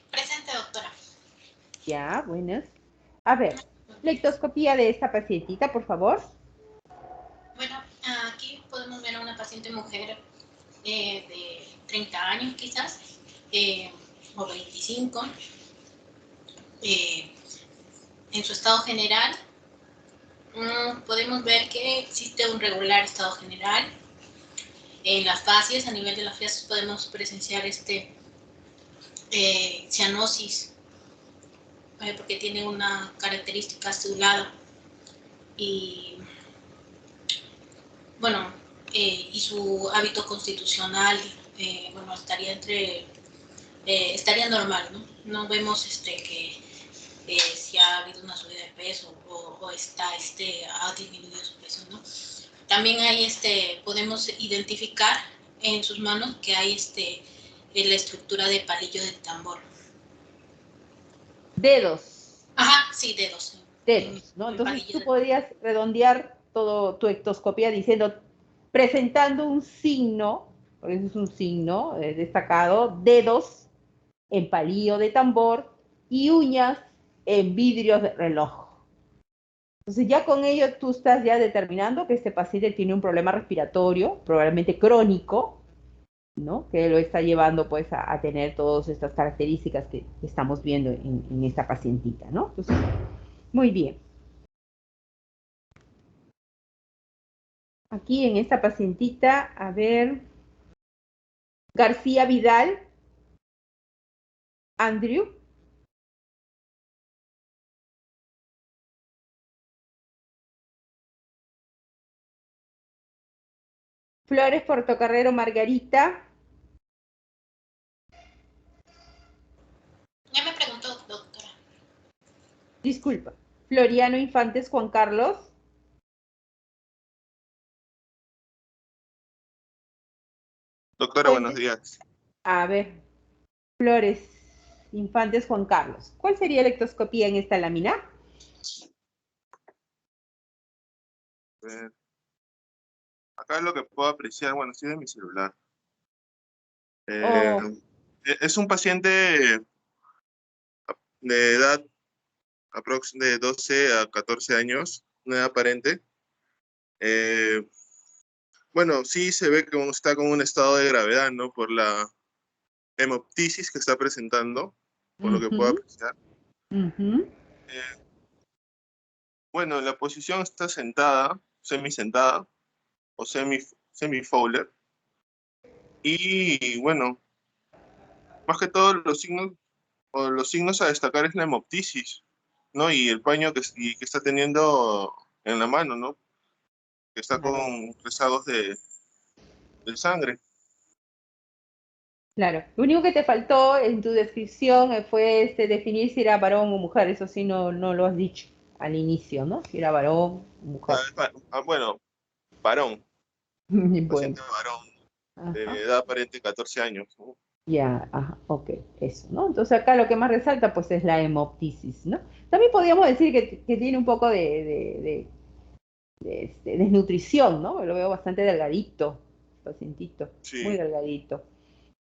Presente, doctora. Ya, buenas. A ver, lectoscopía de esta pacientita, por favor. Bueno, aquí podemos ver a una paciente mujer de 30 años quizás, o 25. En su estado general, podemos ver que existe un regular estado general. En las facies, a nivel de las facies, podemos presenciar cianosis, porque tiene una característica azulada. y bueno, y su hábito constitucional, bueno, estaría normal, ¿no? No vemos que si ha habido una subida de peso o ha disminuido su peso, ¿no? También hay podemos identificar en sus manos que hay la estructura de palillo del tambor. Dedos. Ajá, sí, dedos. Dedos, ¿no? En Entonces palillo tú del... podrías redondear todo tu ectoscopía diciendo, presentando un signo, porque eso es un signo destacado, dedos en palillo de tambor y uñas en vidrios de reloj. Entonces ya con ello tú estás ya determinando que este paciente tiene un problema respiratorio, probablemente crónico, ¿no? Que lo está llevando pues a tener todas estas características que estamos viendo en esta pacientita, ¿no? Entonces, muy bien. Aquí en esta pacientita, a ver, García Vidal, Andrew. Flores Portocarrero Margarita. Ya me preguntó, doctora. Disculpa. Floriano Infantes Juan Carlos. Doctora, buenos días. A ver, Flores Infantes Juan Carlos. ¿Cuál sería la ectoscopía en esta lámina? Acá lo que puedo apreciar, bueno, estoy en mi celular. Oh. Es un paciente de edad de 12 a 14 años, una edad aparente. Bueno, sí se ve que está con un estado de gravedad, ¿no? Por la hemoptisis que está presentando, por lo que puedo apreciar. Bueno, la posición está sentada, semi-sentada, o semi-fowler. Y bueno, más que todo los signos a destacar es la hemoptisis, ¿no? Y el paño que está teniendo en la mano, ¿no? Que está con rezagos de sangre. Claro. Lo único que te faltó en tu descripción fue definir si era varón o mujer. Eso sí no lo has dicho al inicio, ¿no? Si era varón o mujer. Bueno, varón, Bueno. paciente varón, de Ajá. edad aparente 14 años, ¿no? Ya, ajá, ok, eso, ¿no? Entonces acá lo que más resalta pues es la hemoptisis, ¿no? También podríamos decir que tiene un poco de desnutrición, ¿no? Lo veo bastante delgadito, pacientito, muy Sí. delgadito,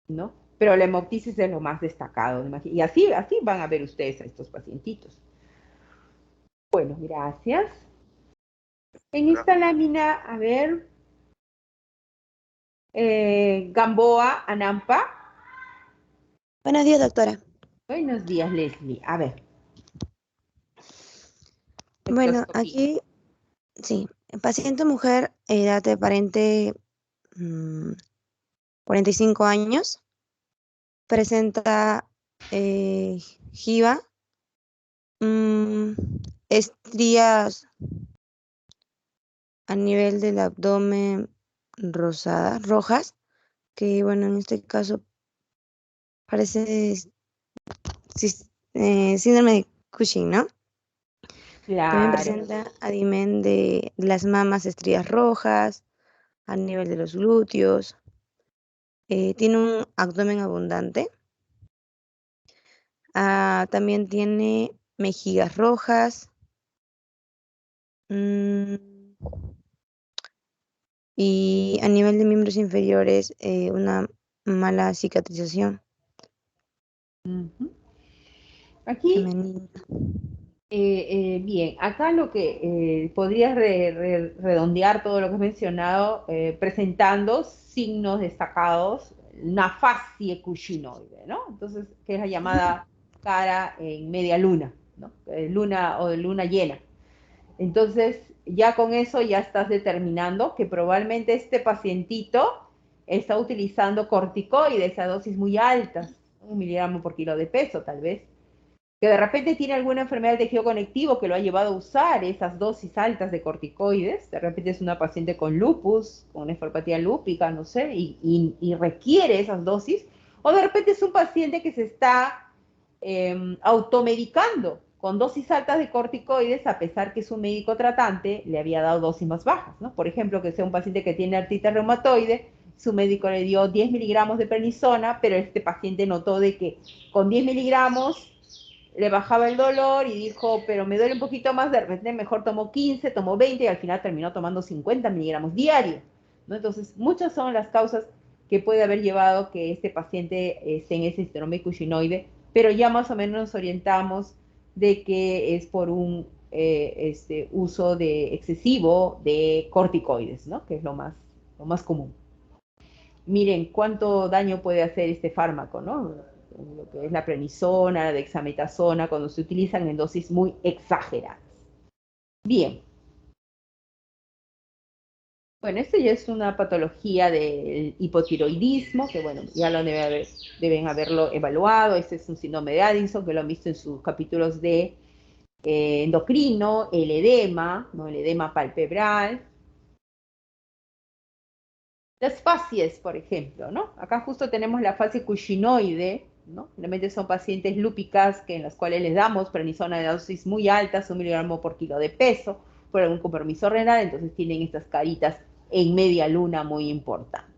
¿no? Pero la hemoptisis es lo más destacado, y así van a ver ustedes a estos pacientitos. Bueno, gracias. En esta lámina, a ver, Gamboa, Anampa. Buenos días, doctora. Buenos días, Leslie. A ver. Bueno, Ectoscopía. aquí, sí, paciente mujer, edad de aparente 45 años, presenta jiba, estrías a nivel del abdomen rojas, que bueno, en este caso parece síndrome de Cushing, ¿no? También Claro. presenta adimen de las mamas, estrías rojas, a nivel de los glúteos. Tiene un abdomen abundante. También tiene mejillas rojas. Y a nivel de miembros inferiores, una mala cicatrización Aquí, femenina. bien, acá lo que podrías redondear todo lo que has mencionado presentando signos destacados, una facie cushinoide, ¿no? Entonces, que es la llamada cara en media luna, ¿no? Luna o de luna llena. Entonces, ya con eso ya estás determinando que probablemente este pacientito está utilizando corticoides a dosis muy altas, 1 miligramo por kilo de peso tal vez, que de repente tiene alguna enfermedad del tejido conectivo que lo ha llevado a usar esas dosis altas de corticoides, de repente es una paciente con lupus, con nefropatía lúpica, no sé, y requiere esas dosis, o de repente es un paciente que se está automedicando con dosis altas de corticoides, a pesar que su médico tratante le había dado dosis más bajas, ¿no? Por ejemplo, que sea un paciente que tiene artritis reumatoide, su médico le dio 10 miligramos de prednisona, pero este paciente notó de que con 10 miligramos le bajaba el dolor y dijo, pero me duele un poquito más, de repente mejor tomó 15, tomó 20 y al final terminó tomando 50 miligramos diarios, ¿no? Entonces, muchas son las causas que puede haber llevado que este paciente esté en ese síndrome cushingenoide, pero ya más o menos nos orientamos de que es por un uso excesivo de corticoides, ¿no? Que es lo más común. Miren cuánto daño puede hacer este fármaco, ¿no? Lo que es la prednisona, la dexametasona, cuando se utilizan en dosis muy exageradas. Bien. Bueno, esto ya es una patología del hipotiroidismo, que bueno, ya lo deben haberlo evaluado. Este es un síndrome de Addison, que lo han visto en sus capítulos de endocrino, el edema, ¿no? El edema palpebral. Las facies, por ejemplo, ¿no? Acá justo tenemos la fase cushinoide, ¿no? Realmente son pacientes lúpicas en las cuales les damos prednisona de dosis muy altas, 1 miligramo por kilo de peso, por algún compromiso renal, entonces tienen estas caritas en media luna muy importantes.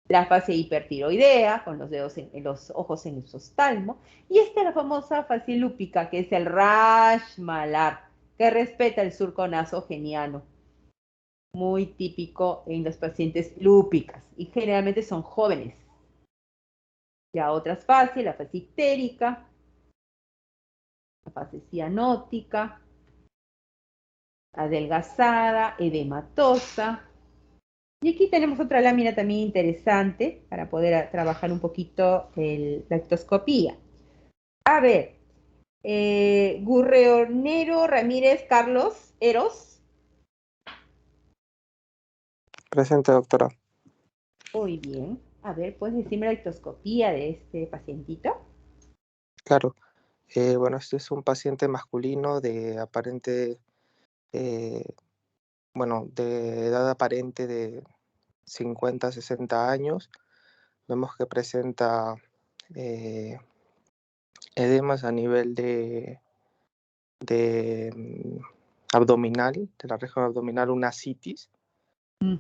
La fase hipertiroidea, con los dedos en los ojos en el exoftalmo, y esta es la famosa fase lúpica, que es el rash malar, que respeta el surco nasogeniano, muy típico en los pacientes lúpicas, y generalmente son jóvenes. Ya otras fases, la fase ictérica, la fase cianótica, adelgazada, edematosa. Y aquí tenemos otra lámina también interesante para poder trabajar un poquito la ectoscopía. A ver, Gurreonero Ramírez Carlos Eros. Presente, doctora. Muy bien. A ver, ¿puedes decirme la ectoscopía de este pacientito? Claro. Bueno, este es un paciente masculino de aparente, de edad aparente de 50 a 60 años. Vemos que presenta edemas a nivel de abdominal, de la región abdominal, una citis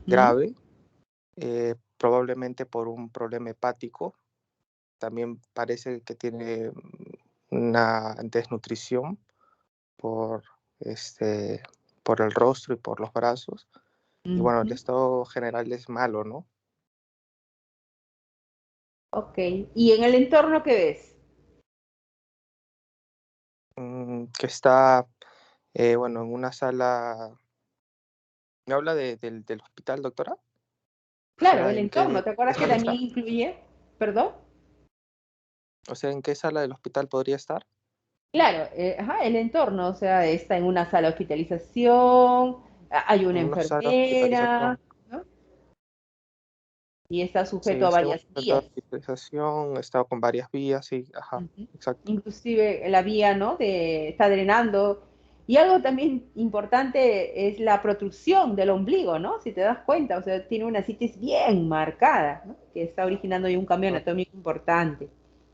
grave, probablemente por un problema hepático. También parece que tiene una desnutrición por el rostro y por los brazos. Y bueno, el estado general es malo, ¿no? Ok. ¿Y en el entorno qué ves? Que está, en una sala. ¿Me habla del hospital, doctora? O Claro, sea, el ¿en entorno. qué ¿Te acuerdas que sala está? también incluye? ¿Perdón? O sea, ¿en qué sala del hospital podría estar? Claro, el entorno, o sea, está en una sala de hospitalización, hay una En una sala de hospitalización. enfermera, ¿no? Y está Sí, sujeto a está en una varias sala de vías. hospitalización, está con varias vías, sí, ajá, Ujú. exacto. Inclusive la vía, ¿no? Está drenando. Y algo también importante es la protrusión del ombligo, ¿no? Si te das cuenta, o sea, tiene una citis bien marcada, ¿no? Que está originando ya un cambio anatómico importante,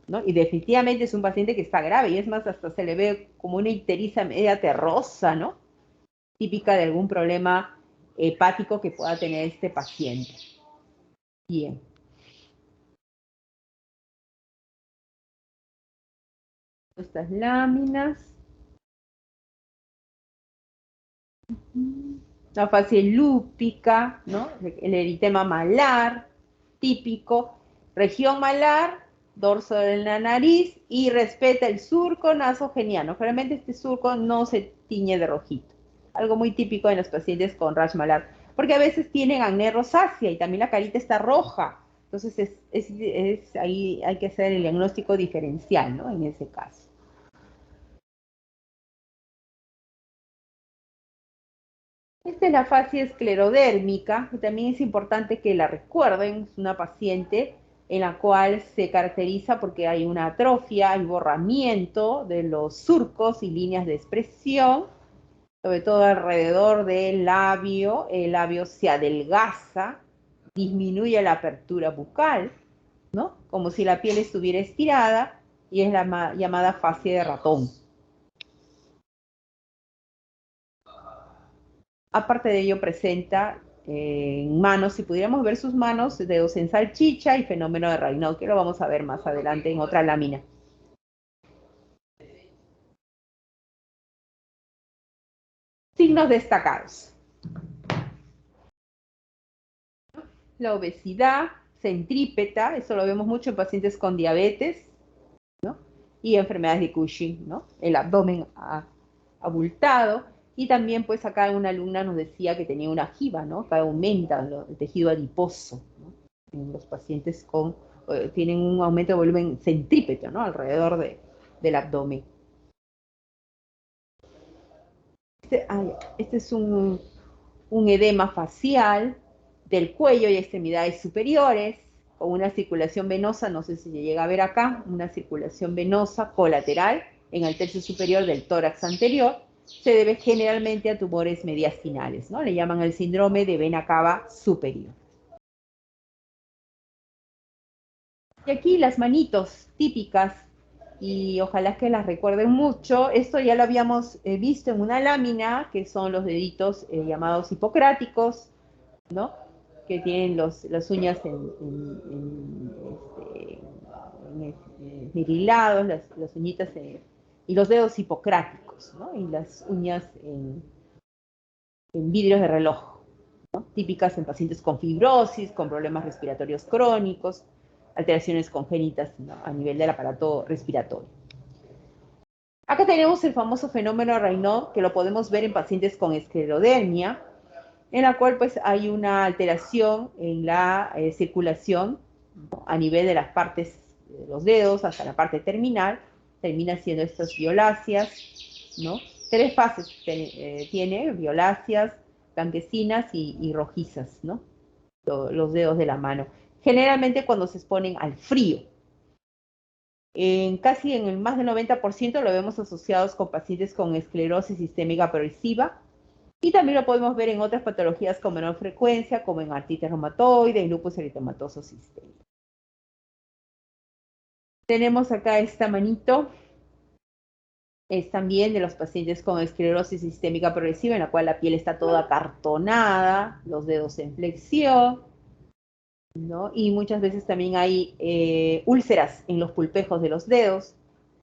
¿no? Y definitivamente es un paciente que está grave, y es más, hasta se le ve como una ictericia media terrosa, ¿no? Típica de algún problema hepático que pueda tener este paciente. Bien. Estas láminas. La fase lúpica, ¿no? El eritema malar, típico, región malar, dorso de la nariz y respeta el surco nasogeniano. Generalmente este surco no se tiñe de rojito. Algo muy típico en los pacientes con rash malar, porque a veces tienen acné rosácea y también la carita está roja. Entonces ahí hay que hacer el diagnóstico diferencial, ¿no? En ese caso. Esta es la fase esclerodérmica, que también es importante que la recuerden, es una paciente en la cual se caracteriza porque hay una atrofia, hay borramiento de los surcos y líneas de expresión, sobre todo alrededor del labio. El labio se adelgaza, disminuye la apertura bucal, ¿no? Como si la piel estuviera estirada, y es la llamada facie de ratón. Aparte de ello, presenta en manos, si pudiéramos ver sus manos, dedos en salchicha y fenómeno de Raynaud, que lo vamos a ver más adelante en otra lámina. Signos destacados. La obesidad centrípeta, eso lo vemos mucho en pacientes con diabetes, ¿no? Y enfermedades de Cushing, ¿no? El abdomen abultado. Y también, pues acá una alumna nos decía que tenía una jiba, ¿no? Que aumenta el tejido adiposo, ¿no? En los pacientes tienen un aumento de volumen centrípeto, ¿no? Alrededor del abdomen. Este es un edema facial del cuello y extremidades superiores, con una circulación venosa, no sé si se llega a ver acá, una circulación venosa colateral en el tercio superior del tórax anterior. Se debe generalmente a tumores mediastinales, ¿no? Le llaman el síndrome de vena cava superior. Y aquí las manitos típicas, y ojalá que las recuerden mucho. Esto ya lo habíamos visto en una lámina, que son los deditos llamados hipocráticos, ¿no? Que tienen las uñas esmerilados, las uñitas y los dedos hipocráticos, ¿no? Y las uñas en vidrios de reloj, ¿no? Típicas en pacientes con fibrosis, con problemas respiratorios crónicos, alteraciones congénitas, ¿no? A nivel del aparato respiratorio. Acá tenemos el famoso fenómeno Raynaud, que lo podemos ver en pacientes con esclerodermia, en la cual pues hay una alteración en la circulación, ¿no? A nivel de las partes de los dedos hasta la parte terminal. Termina siendo estas violáceas, ¿no? 3 fases tiene: violáceas, blanquecinas y rojizas, ¿no? Los dedos de la mano. Generalmente cuando se exponen al frío. Casi en el más del 90% lo vemos asociados con pacientes con esclerosis sistémica progresiva, y también lo podemos ver en otras patologías con menor frecuencia, como en artritis reumatoide y lupus eritematoso sistémico. Tenemos acá esta manito, es también de los pacientes con esclerosis sistémica progresiva, en la cual la piel está toda acartonada, los dedos en flexión, ¿no? Y muchas veces también hay úlceras en los pulpejos de los dedos,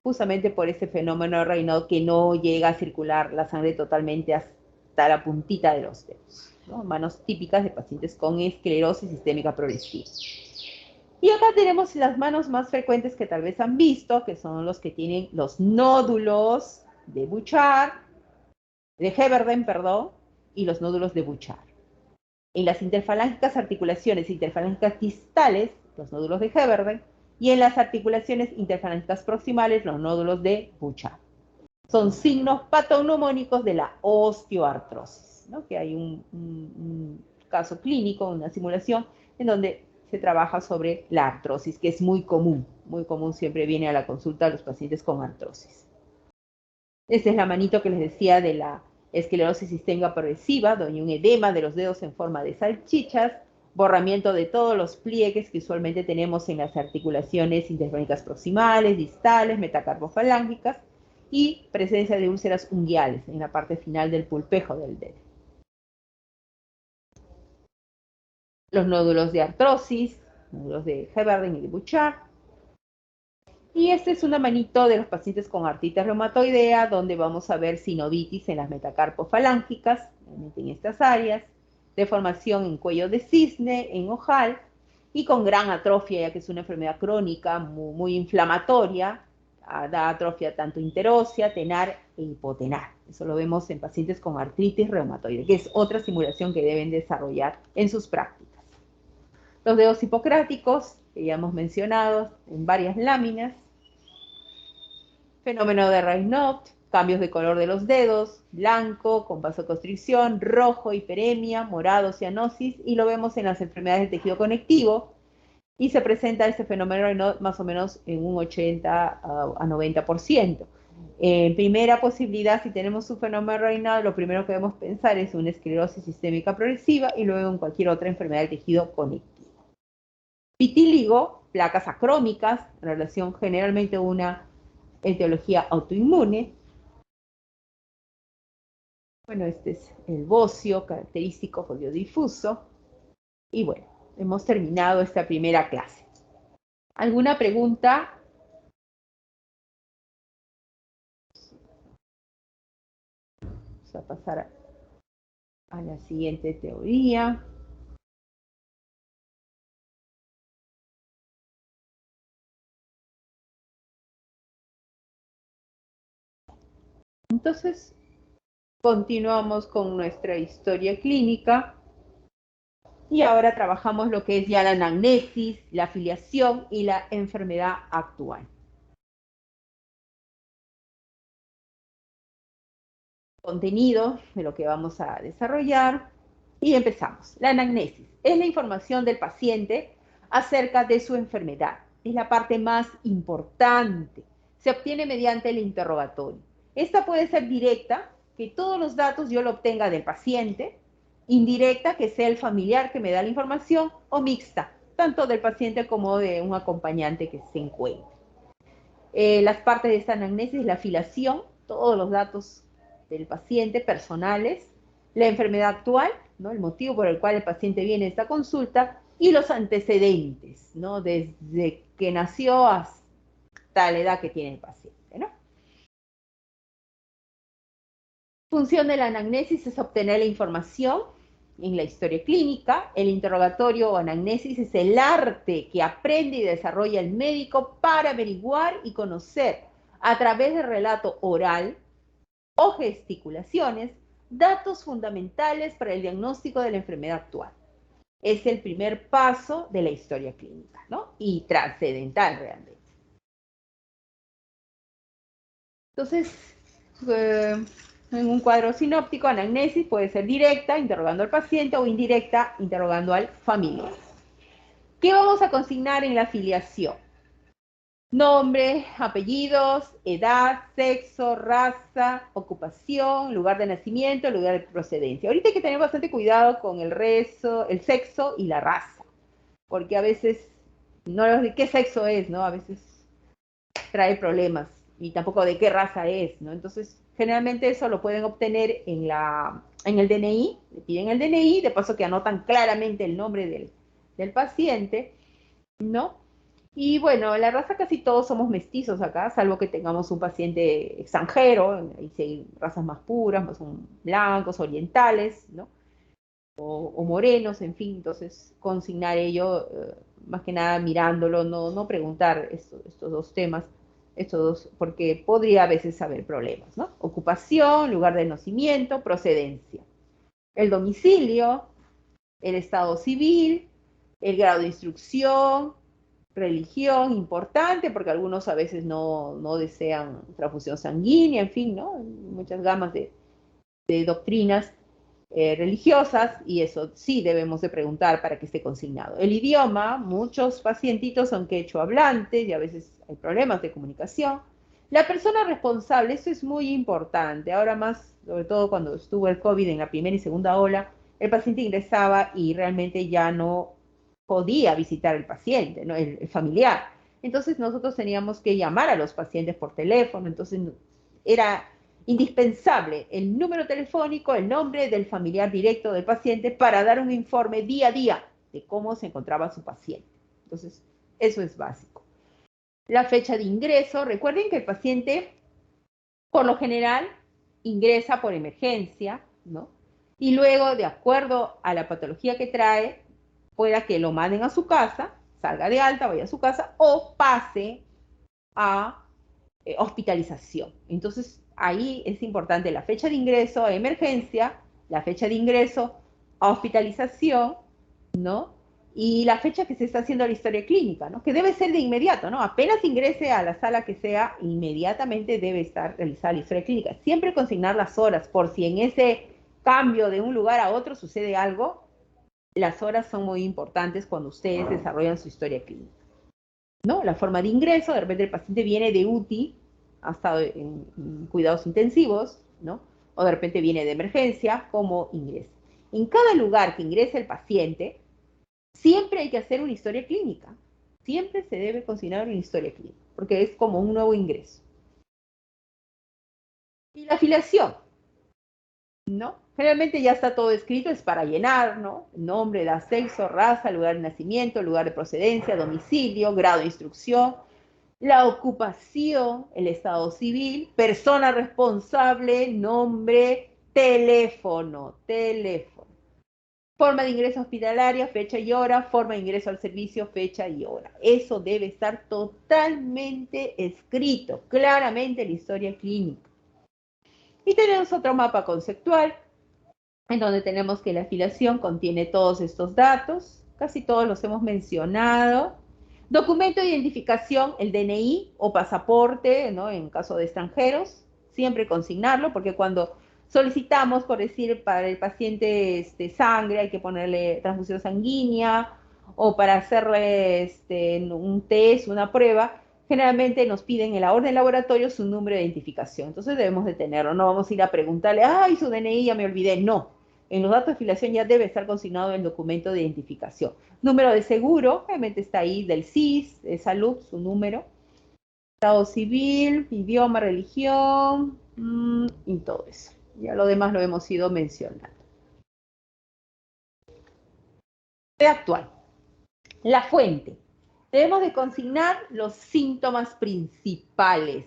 justamente por ese fenómeno de Raynaud, que no llega a circular la sangre totalmente hasta la puntita de los dedos, ¿no? Manos típicas de pacientes con esclerosis sistémica progresiva. Y acá tenemos las manos más frecuentes que tal vez han visto, que son los que tienen los nódulos de Bouchard, de Heberden, perdón, y los nódulos de Bouchard. En las interfalángicas articulaciones interfalángicas distales, los nódulos de Heberden, y en las articulaciones interfalángicas proximales, los nódulos de Bouchard. Son signos patognomónicos de la osteoartrosis, ¿no? Que hay un caso clínico, una simulación, en donde se trabaja sobre la artrosis, que es muy común, siempre viene a la consulta a los pacientes con artrosis. Esta es la manito que les decía de la esclerosis sistémica progresiva, donde hay un edema de los dedos en forma de salchichas, borramiento de todos los pliegues que usualmente tenemos en las articulaciones interfalángicas proximales, distales, metacarpofalángicas, y presencia de úlceras unguiales en la parte final del pulpejo del dedo. Los nódulos de artrosis, nódulos de Heberden y de Bouchard. Y esta es una manito de los pacientes con artritis reumatoidea, donde vamos a ver sinovitis en las metacarpofalángicas, en estas áreas, deformación en cuello de cisne, en ojal, y con gran atrofia, ya que es una enfermedad crónica muy inflamatoria. Da atrofia tanto interósea, tenar e hipotenar. Eso lo vemos en pacientes con artritis reumatoide, que es otra simulación que deben desarrollar en sus prácticas. Los dedos hipocráticos, que ya hemos mencionado en varias láminas. Fenómeno de Raynaud, cambios de color de los dedos, blanco, con vasoconstricción, rojo, hiperemia, morado, cianosis, y lo vemos en las enfermedades del tejido conectivo, y se presenta este fenómeno Raynaud más o menos en un 80 a 90%. En primera posibilidad, si tenemos un fenómeno Raynaud, lo primero que debemos pensar es una esclerosis sistémica progresiva y luego en cualquier otra enfermedad del tejido conectivo. Vitíligo, placas acrómicas, en relación generalmente a una etiología autoinmune. Bueno, este es el bocio, característico foliodifuso. Y bueno, hemos terminado esta primera clase. ¿Alguna pregunta? Vamos a pasar a la siguiente teoría. Entonces, continuamos con nuestra historia clínica y ahora trabajamos lo que es ya la anamnesis, la afiliación y la enfermedad actual. Contenido de lo que vamos a desarrollar y empezamos. La anamnesis es la información del paciente acerca de su enfermedad. Es la parte más importante. Se obtiene mediante el interrogatorio. Esta puede ser directa, que todos los datos yo lo obtenga del paciente, indirecta, que sea el familiar que me da la información, o mixta, tanto del paciente como de un acompañante que se encuentre. Las partes de esta anamnesis, la afiliación, todos los datos del paciente personales, la enfermedad actual, ¿no? El motivo por el cual el paciente viene a esta consulta, y los antecedentes, ¿no? Desde que nació hasta la edad que tiene el paciente, ¿no? Función de la anamnesis es obtener la información en la historia clínica. El interrogatorio o anamnesis es el arte que aprende y desarrolla el médico para averiguar y conocer a través del relato oral o gesticulaciones datos fundamentales para el diagnóstico de la enfermedad actual. Es el primer paso de la historia clínica, ¿no? Y trascendental realmente. Entonces, en un cuadro sinóptico, anamnesis puede ser directa, interrogando al paciente, o indirecta, interrogando al familiar. ¿Qué vamos a consignar en la afiliación? Nombre, apellidos, edad, sexo, raza, ocupación, lugar de nacimiento, lugar de procedencia. Ahorita hay que tener bastante cuidado con el sexo y la raza, porque a veces, no de qué sexo es, ¿no? A veces trae problemas, y tampoco de qué raza es, ¿no? Entonces, generalmente eso lo pueden obtener en el DNI, le piden el DNI, de paso que anotan claramente el nombre del paciente, ¿no? Y bueno, la raza casi todos somos mestizos acá, salvo que tengamos un paciente extranjero, ahí sí hay razas más puras, más son blancos, orientales, ¿no? O morenos, en fin, entonces consignar ello, más que nada mirándolo, no preguntar estos dos temas, porque podría a veces haber problemas, ¿no? Ocupación, lugar de nacimiento, procedencia. El domicilio, el estado civil, el grado de instrucción, religión, importante, porque algunos a veces no desean transfusión sanguínea, en fin, ¿no? Muchas gamas de doctrinas religiosas, y eso sí debemos de preguntar para que esté consignado. El idioma, muchos pacientitos son quechua hablantes y a veces hay problemas de comunicación. La persona responsable, eso es muy importante. Ahora más, sobre todo cuando estuvo el COVID en la primera y segunda ola, el paciente ingresaba y realmente ya no podía visitar al paciente, ¿no? El familiar. Entonces nosotros teníamos que llamar a los pacientes por teléfono, entonces era indispensable el número telefónico, el nombre del familiar directo del paciente para dar un informe día a día de cómo se encontraba su paciente. Entonces, eso es básico. La fecha de ingreso, recuerden que el paciente, por lo general, ingresa por emergencia, ¿no? Y luego, de acuerdo a la patología que trae, pueda que lo manden a su casa, salga de alta, vaya a su casa, o pase a hospitalización. Entonces, ahí es importante la fecha de ingreso a emergencia, la fecha de ingreso a hospitalización, ¿no? Y la fecha que se está haciendo la historia clínica, ¿no? Que debe ser de inmediato, ¿no? Apenas ingrese a la sala que sea, inmediatamente debe estar realizada la historia clínica. Siempre consignar las horas, por si en ese cambio de un lugar a otro sucede algo, las horas son muy importantes cuando ustedes desarrollan su historia clínica, ¿no? La forma de ingreso, de repente el paciente viene de UTI, ha estado en cuidados intensivos, ¿no? O de repente viene de emergencia, ¿cómo ingresa? En cada lugar que ingrese el paciente, siempre hay que hacer una historia clínica. Siempre se debe consignar una historia clínica, porque es como un nuevo ingreso. Y la afiliación, ¿no? Generalmente ya está todo escrito, es para llenar, ¿no? Nombre, edad, sexo, raza, lugar de nacimiento, lugar de procedencia, domicilio, grado de instrucción, la ocupación, el estado civil, persona responsable, nombre, teléfono. Forma de ingreso hospitalaria, fecha y hora, forma de ingreso al servicio, fecha y hora. Eso debe estar totalmente escrito, claramente en la historia clínica. Y tenemos otro mapa conceptual, en donde tenemos que la afiliación contiene todos estos datos, casi todos los hemos mencionado. Documento de identificación, el DNI o pasaporte, ¿no? En caso de extranjeros, siempre consignarlo, porque cuando solicitamos, por decir, para el paciente sangre, hay que ponerle transfusión sanguínea, o para hacerle un test, una prueba, generalmente nos piden en la orden de laboratorio su número de identificación. Entonces debemos de tenerlo, no vamos a ir a preguntarle, ay, su DNI ya me olvidé, no. En los datos de afiliación ya debe estar consignado el documento de identificación. Número de seguro, obviamente está ahí del CIS, de salud, su número. Estado civil, idioma, religión, y todo eso. Ya lo demás lo hemos ido mencionando. Actual. La fuente. Debemos de consignar los síntomas principales.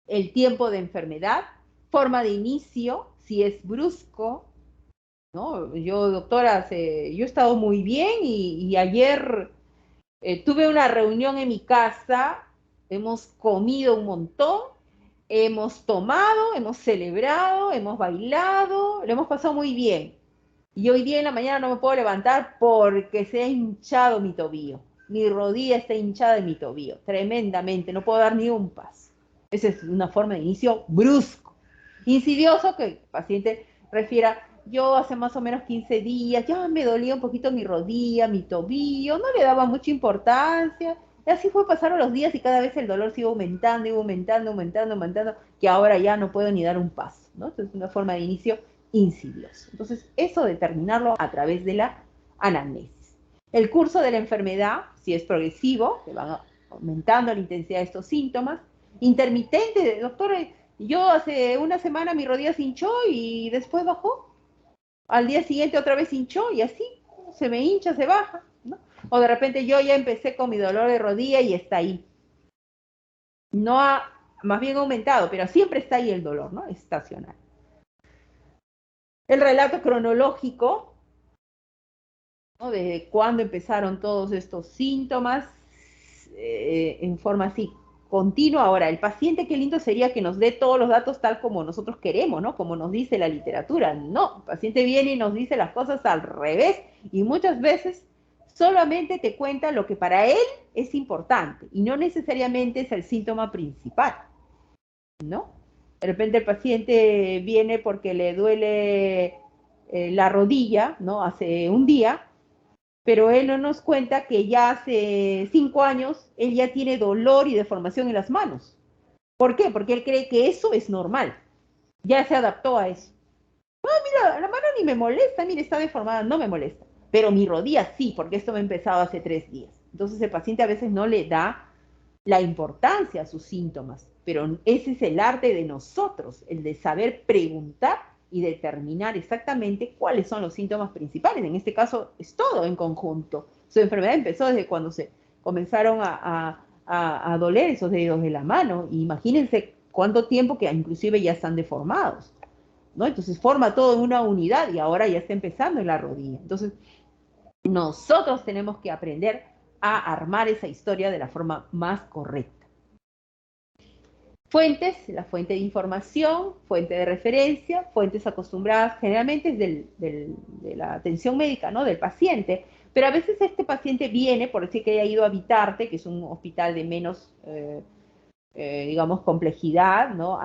El tiempo de enfermedad, forma de inicio, si es brusco, ¿no? Yo, doctora, yo he estado muy bien y ayer tuve una reunión en mi casa, hemos comido un montón, hemos tomado, hemos celebrado, hemos bailado, lo hemos pasado muy bien. Y hoy día en la mañana no me puedo levantar porque se ha hinchado mi tobillo. Mi rodilla está hinchada de mi tobillo, tremendamente, no puedo dar ni un paso. Esa es una forma de inicio brusco. Insidioso, que el paciente refiera, yo hace más o menos 15 días, ya me dolía un poquito mi rodilla, mi tobillo, no le daba mucha importancia. Y así fue, pasaron los días y cada vez el dolor sigue aumentando, y aumentando, que ahora ya no puedo ni dar un paso, ¿no? Entonces es una forma de inicio insidioso. Entonces, eso determinarlo a través de la anamnesis. El curso de la enfermedad, si es progresivo, que van aumentando la intensidad de estos síntomas. Intermitente, doctor, yo hace una semana mi rodilla se hinchó y después bajó. Al día siguiente otra vez hinchó y así, se me hincha, se baja, ¿no? O de repente yo ya empecé con mi dolor de rodilla y está ahí. No ha, más bien aumentado, pero siempre está ahí el dolor, ¿no? Estacional. El relato cronológico, ¿no? Desde cuándo empezaron todos estos síntomas, en forma así continua. Ahora, el paciente, qué lindo sería que nos dé todos los datos tal como nosotros queremos, ¿no? Como nos dice la literatura. No, el paciente viene y nos dice las cosas al revés y muchas veces solamente te cuenta lo que para él es importante y no necesariamente es el síntoma principal, ¿no? De repente el paciente viene porque le duele la rodilla, ¿no? Hace un día, pero él no nos cuenta que ya hace 5 años él ya tiene dolor y deformación en las manos. ¿Por qué? Porque él cree que eso es normal. Ya se adaptó a eso. No, mira, la mano ni me molesta, mira, está deformada, no me molesta. Pero mi rodilla sí, porque esto me ha empezado hace 3 días. Entonces el paciente a veces no le da la importancia a sus síntomas, pero ese es el arte de nosotros, el de saber preguntar y determinar exactamente cuáles son los síntomas principales. En este caso es todo en conjunto. Su enfermedad empezó desde cuando se comenzaron a doler esos dedos de la mano. Imagínense cuánto tiempo que inclusive ya están deformados, ¿no? Entonces forma todo en una unidad y ahora ya está empezando en la rodilla. Entonces nosotros tenemos que aprender a armar esa historia de la forma más correcta. Fuentes, la fuente de información, fuente de referencia, fuentes acostumbradas generalmente es de la atención médica, ¿no? Del paciente, pero a veces este paciente viene, por decir que haya ido a Vitarte, que es un hospital de menos, digamos, complejidad, ¿no?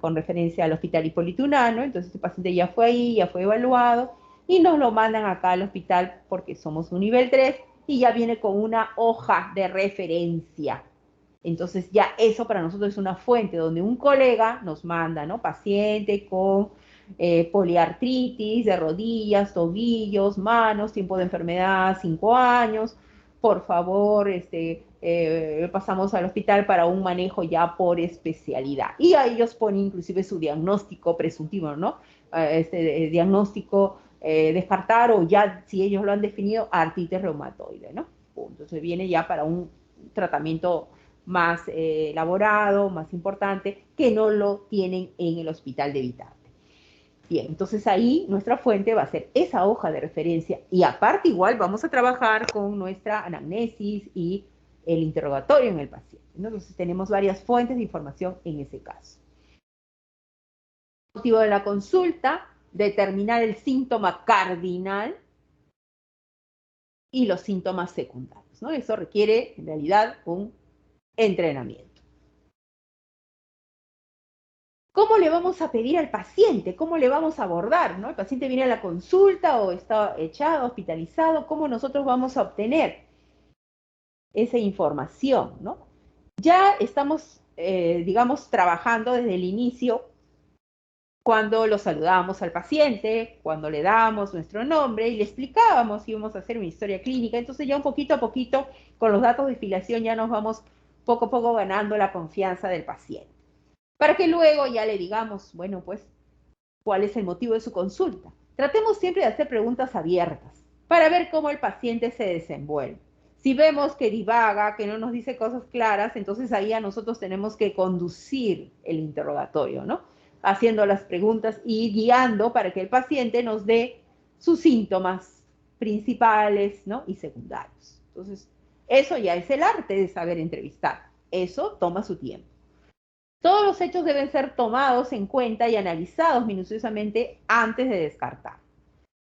Con referencia al Hospital Hipólito Unanue, entonces este paciente ya fue ahí, ya fue evaluado, y nos lo mandan acá al hospital porque somos un nivel 3 y ya viene con una hoja de referencia. Entonces ya eso para nosotros es una fuente donde un colega nos manda, ¿no? Paciente con poliartritis de rodillas, tobillos, manos, tiempo de enfermedad 5 años, por favor, pasamos al hospital para un manejo ya por especialidad. Y ahí ellos ponen inclusive su diagnóstico presuntivo, ¿no? Diagnóstico descartar o ya, si ellos lo han definido, artritis reumatoide, ¿no? Entonces viene ya para un tratamiento más elaborado, más importante, que no lo tienen en el hospital de Vitarte. Bien, entonces ahí nuestra fuente va a ser esa hoja de referencia y aparte igual vamos a trabajar con nuestra anamnesis y el interrogatorio en el paciente, ¿no? Entonces tenemos varias fuentes de información en ese caso. El motivo de la consulta, determinar el síntoma cardinal y los síntomas secundarios, ¿no? Eso requiere en realidad un entrenamiento. ¿Cómo le vamos a pedir al paciente? ¿Cómo le vamos a abordar? ¿No? El paciente viene a la consulta o está echado, hospitalizado. ¿Cómo nosotros vamos a obtener esa información? ¿No? Ya estamos, digamos, trabajando desde el inicio cuando lo saludamos al paciente, cuando le damos nuestro nombre y le explicábamos si íbamos a hacer una historia clínica. Entonces ya un poquito a poquito, con los datos de filiación, ya nos vamos poco a poco ganando la confianza del paciente. Para que luego ya le digamos, bueno, pues, ¿cuál es el motivo de su consulta? Tratemos siempre de hacer preguntas abiertas para ver cómo el paciente se desenvuelve. Si vemos que divaga, que no nos dice cosas claras, entonces ahí a nosotros tenemos que conducir el interrogatorio, ¿no? Haciendo las preguntas y guiando para que el paciente nos dé sus síntomas principales, ¿no? Y secundarios. Entonces, eso ya es el arte de saber entrevistar. Eso toma su tiempo. Todos los hechos deben ser tomados en cuenta y analizados minuciosamente antes de descartar.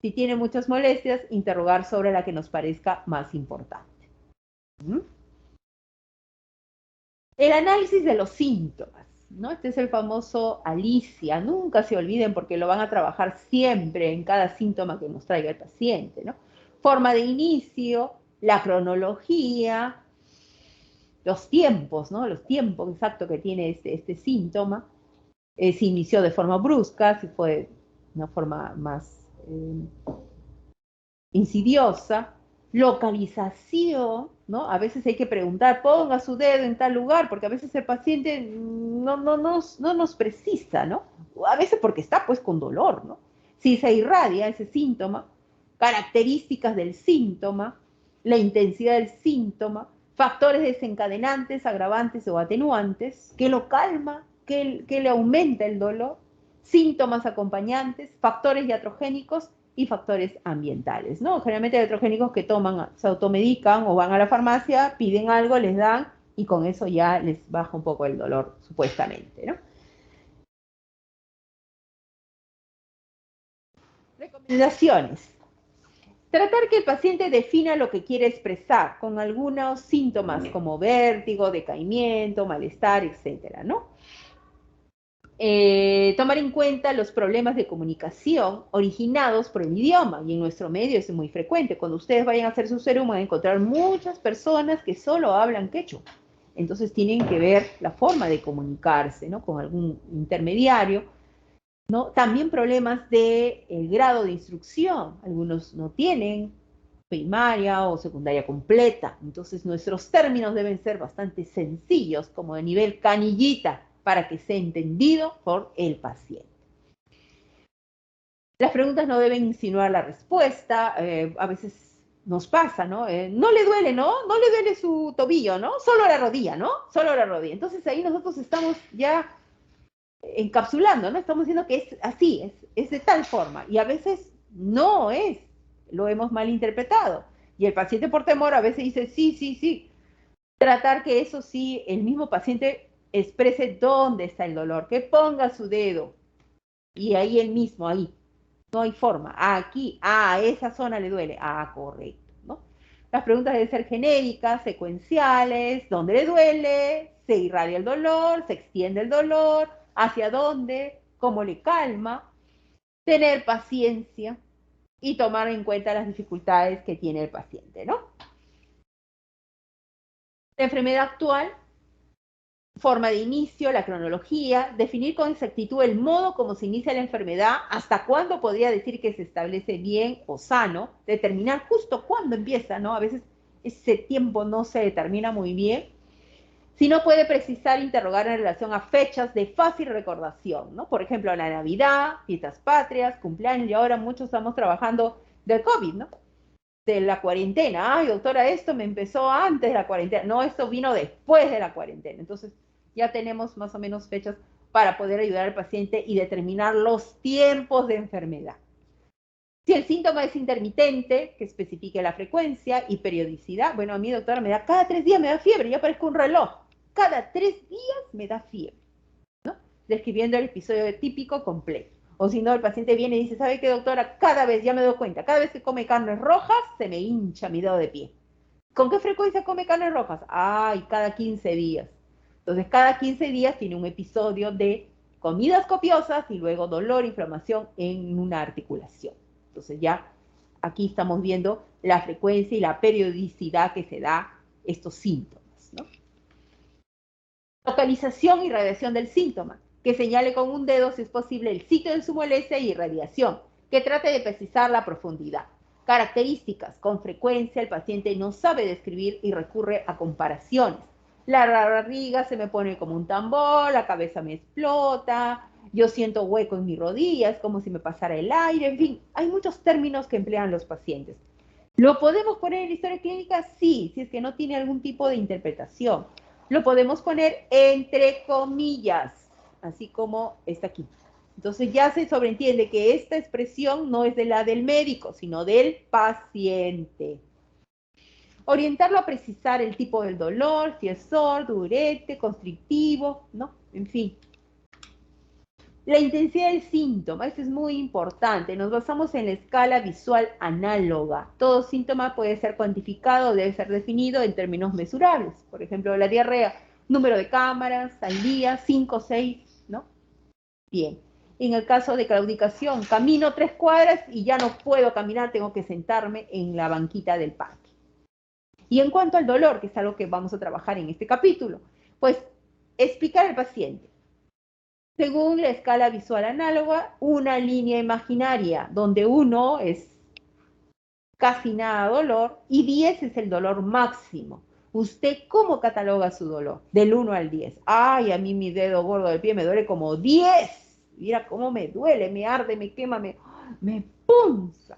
Si tiene muchas molestias, interrogar sobre la que nos parezca más importante. El análisis de los síntomas, ¿no? Este es el famoso Alicia. Nunca se olviden porque lo van a trabajar siempre en cada síntoma que nos traiga el paciente, ¿no? Forma de inicio, la cronología, los tiempos, ¿no? Los tiempos exactos que tiene este síntoma. Si inició de forma brusca, si fue de una forma más insidiosa. Localización, ¿no? A veces hay que preguntar, ponga su dedo en tal lugar, porque a veces el paciente no nos precisa, ¿no? A veces porque está pues con dolor, ¿no? Si se irradia ese síntoma, características del síntoma, la intensidad del síntoma, factores desencadenantes, agravantes o atenuantes, que lo calma, que le aumenta el dolor, síntomas acompañantes, factores iatrogénicos y factores ambientales, ¿no? Generalmente hay iatrogénicos que toman, se automedican o van a la farmacia, piden algo, les dan y con eso ya les baja un poco el dolor, supuestamente, ¿no? Recomendaciones. Tratar que el paciente defina lo que quiere expresar con algunos síntomas como vértigo, decaimiento, malestar, etcétera, ¿no? Tomar en cuenta los problemas de comunicación originados por el idioma, y en nuestro medio es muy frecuente. Cuando ustedes vayan a hacer su serum van a encontrar muchas personas que solo hablan quechua. Entonces tienen que ver la forma de comunicarse, ¿no? Con algún intermediario, ¿no? También problemas de el grado de instrucción. Algunos no tienen primaria o secundaria completa. Entonces nuestros términos deben ser bastante sencillos, como de nivel canillita, para que sea entendido por el paciente. Las preguntas no deben insinuar la respuesta. A veces nos pasa, ¿no? No le duele, ¿no? No le duele su tobillo, ¿no? Solo la rodilla, ¿no? Solo la rodilla. Entonces ahí nosotros estamos ya encapsulando, ¿no? Estamos diciendo que es así, es de tal forma. Y a veces no es, lo hemos malinterpretado. Y el paciente por temor a veces dice, sí, sí, sí. Tratar que eso sí, el mismo paciente exprese dónde está el dolor, que ponga su dedo. Y ahí él mismo, ahí. No hay forma. Aquí, esa zona le duele. Correcto, ¿no? Las preguntas deben ser genéricas, secuenciales, dónde le duele, se irradia el dolor, se extiende el dolor, hacia dónde, cómo le calma, tener paciencia, y tomar en cuenta las dificultades que tiene el paciente, ¿no? La enfermedad actual, forma de inicio, la cronología, definir con exactitud el modo como se inicia la enfermedad, hasta cuándo podría decir que se establece bien o sano, determinar justo cuándo empieza, ¿no? A veces ese tiempo no se determina muy bien. Si no puede precisar, interrogar en relación a fechas de fácil recordación, ¿no? Por ejemplo, la Navidad, fiestas patrias, cumpleaños, y ahora muchos estamos trabajando del COVID, ¿no? De la cuarentena. Ay, doctora, esto me empezó antes de la cuarentena. No, esto vino después de la cuarentena. Entonces, ya tenemos más o menos fechas para poder ayudar al paciente y determinar los tiempos de enfermedad. Si el síntoma es intermitente, que especifique la frecuencia y periodicidad. Bueno, a mí, doctora, me da cada 3 días, me da fiebre, ya parezco un reloj. Cada 3 días me da fiebre, ¿no? Describiendo el episodio típico completo. O si no, el paciente viene y dice, ¿sabe qué, doctora? Cada vez, ya me doy cuenta, cada vez que come carnes rojas, se me hincha mi dedo de pie. ¿Con qué frecuencia come carnes rojas? Ay, cada 15 días. Entonces, cada 15 días tiene un episodio de comidas copiosas y luego dolor, inflamación en una articulación. Entonces, ya aquí estamos viendo la frecuencia y la periodicidad que se da estos síntomas, ¿no? Localización y radiación del síntoma, que señale con un dedo, si es posible, el sitio de su molestia y irradiación, que trate de precisar la profundidad. Características, con frecuencia el paciente no sabe describir y recurre a comparaciones. La barriga se me pone como un tambor, la cabeza me explota, yo siento hueco en mi rodilla, es como si me pasara el aire, en fin, hay muchos términos que emplean los pacientes. ¿Lo podemos poner en la historia clínica? Sí, si es que no tiene algún tipo de interpretación. Lo podemos poner entre comillas, así como está aquí. Entonces ya se sobreentiende que esta expresión no es de la del médico, sino del paciente. Orientarlo a precisar el tipo del dolor, si es sordo, urete, constrictivo, ¿no? En fin. La intensidad del síntoma, esto es muy importante. Nos basamos en la escala visual análoga. Todo síntoma puede ser cuantificado, debe ser definido en términos mesurables. Por ejemplo, la diarrea, número de cámaras al día, 5, 6, ¿no? Bien. En el caso de claudicación, camino 3 cuadras y ya no puedo caminar, tengo que sentarme en la banquita del parque. Y en cuanto al dolor, que es algo que vamos a trabajar en este capítulo, pues explicar al paciente, según la escala visual análoga, una línea imaginaria, donde 1 es casi nada dolor y 10 es el dolor máximo. ¿Usted cómo cataloga su dolor? Del 1 al 10. Ay, a mí mi dedo gordo del pie me duele como 10. Mira cómo me duele, me arde, me quema, me punza.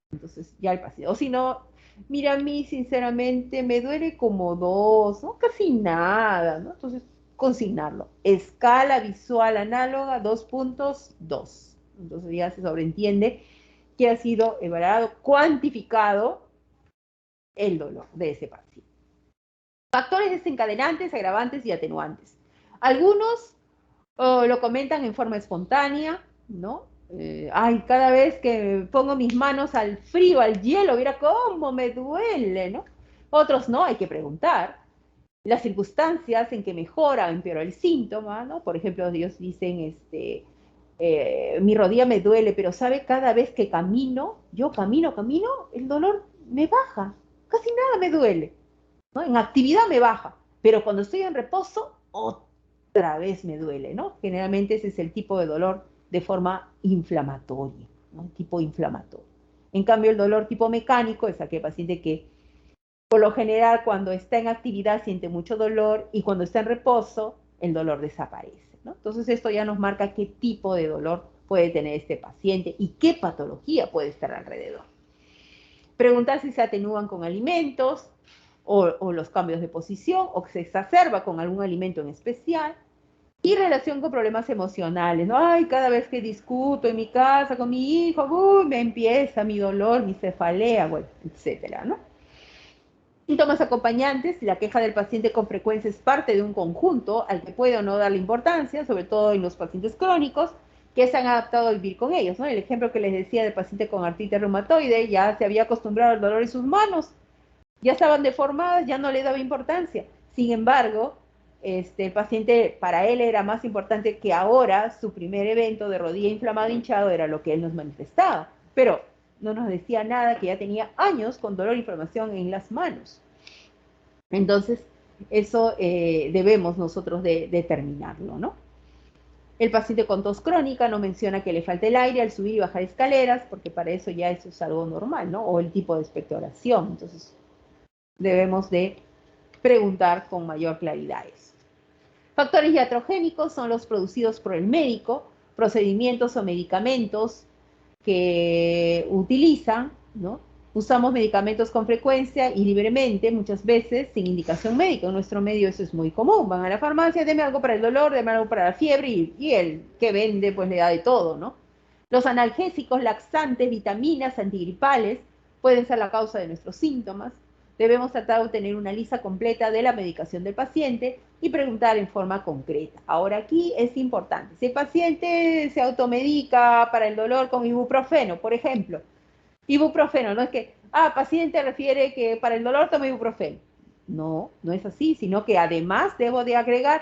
Entonces ya el paciente. O si no, mira, a mí sinceramente me duele como 2, ¿no? Casi nada, ¿no? Entonces, consignarlo. Escala visual análoga 2.2. Entonces ya se sobreentiende que ha sido evaluado, cuantificado el dolor de ese paciente. Factores desencadenantes, agravantes y atenuantes. Algunos lo comentan en forma espontánea, ¿no? Ay, cada vez que pongo mis manos al frío, al hielo, mira cómo me duele, ¿no? Otros no, hay que preguntar. Las circunstancias en que mejora o empeora el síntoma, ¿no? Por ejemplo, ellos dicen, mi rodilla me duele, pero sabe, cada vez que camino, yo camino, el dolor me baja, casi nada me duele, ¿no? En actividad me baja, pero cuando estoy en reposo, otra vez me duele, ¿no? Generalmente ese es el tipo de dolor de forma inflamatoria, ¿no? Tipo inflamatorio. En cambio, el dolor tipo mecánico es aquel paciente que por lo general, cuando está en actividad siente mucho dolor y cuando está en reposo, el dolor desaparece, ¿no? Entonces, esto ya nos marca qué tipo de dolor puede tener este paciente y qué patología puede estar alrededor. Preguntar si se atenúan con alimentos o los cambios de posición o que se exacerba con algún alimento en especial. Y relación con problemas emocionales, ¿no? Ay, cada vez que discuto en mi casa con mi hijo, me empieza mi dolor, mi cefalea, bueno, etcétera, ¿no? Síntomas acompañantes, la queja del paciente con frecuencia es parte de un conjunto al que puede o no darle importancia, sobre todo en los pacientes crónicos, que se han adaptado a vivir con ellos, ¿no? El ejemplo que les decía del paciente con artritis reumatoide, ya se había acostumbrado al dolor en sus manos, ya estaban deformadas, ya no le daba importancia. Sin embargo, el paciente, para él era más importante que ahora su primer evento de rodilla inflamada hinchado era lo que él nos manifestaba. Pero no nos decía nada, que ya tenía años con dolor e inflamación en las manos. Entonces, eso debemos nosotros de determinarlo, ¿no? El paciente con tos crónica no menciona que le falta el aire al subir y bajar escaleras, porque para eso ya eso es algo normal, ¿no? O el tipo de expectoración. Entonces, debemos de preguntar con mayor claridad eso. Factores iatrogénicos son los producidos por el médico, procedimientos o medicamentos que utilizan, ¿no? Usamos medicamentos con frecuencia y libremente, muchas veces sin indicación médica. En nuestro medio eso es muy común. Van a la farmacia, deme algo para el dolor, deme algo para la fiebre, y el que vende pues le da de todo, ¿no? Los analgésicos, laxantes, vitaminas, antigripales pueden ser la causa de nuestros síntomas. Debemos tratar de obtener una lista completa de la medicación del paciente y preguntar en forma concreta. Ahora aquí es importante, si el paciente se automedica para el dolor con ibuprofeno, por ejemplo, ibuprofeno, no es que, paciente refiere que para el dolor toma ibuprofeno. No, no es así, sino que además debo de agregar,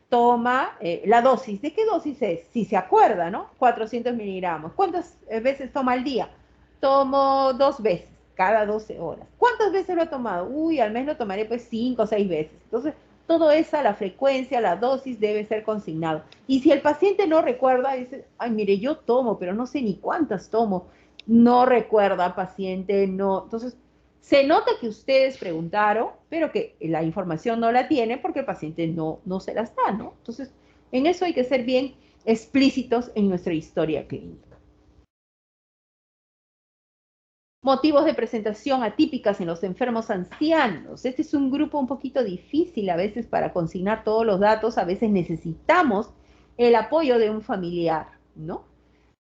toma la dosis. ¿De qué dosis es? Si se acuerda, ¿no? 400 miligramos. ¿Cuántas veces toma al día? Tomo 2 veces, cada 12 horas. ¿Cuántas veces lo ha tomado? Uy, al mes lo tomaré pues 5 o 6 veces. Entonces, todo eso, la frecuencia, la dosis debe ser consignado. Y si el paciente no recuerda, dice, ay, mire, yo tomo, pero no sé ni cuántas tomo. No recuerda, paciente, no. Entonces, se nota que ustedes preguntaron, pero que la información no la tiene porque el paciente no se las da, ¿no? Entonces, en eso hay que ser bien explícitos en nuestra historia clínica. Motivos de presentación atípicas en los enfermos ancianos. Este es un grupo un poquito difícil a veces para consignar todos los datos. A veces necesitamos el apoyo de un familiar, ¿no?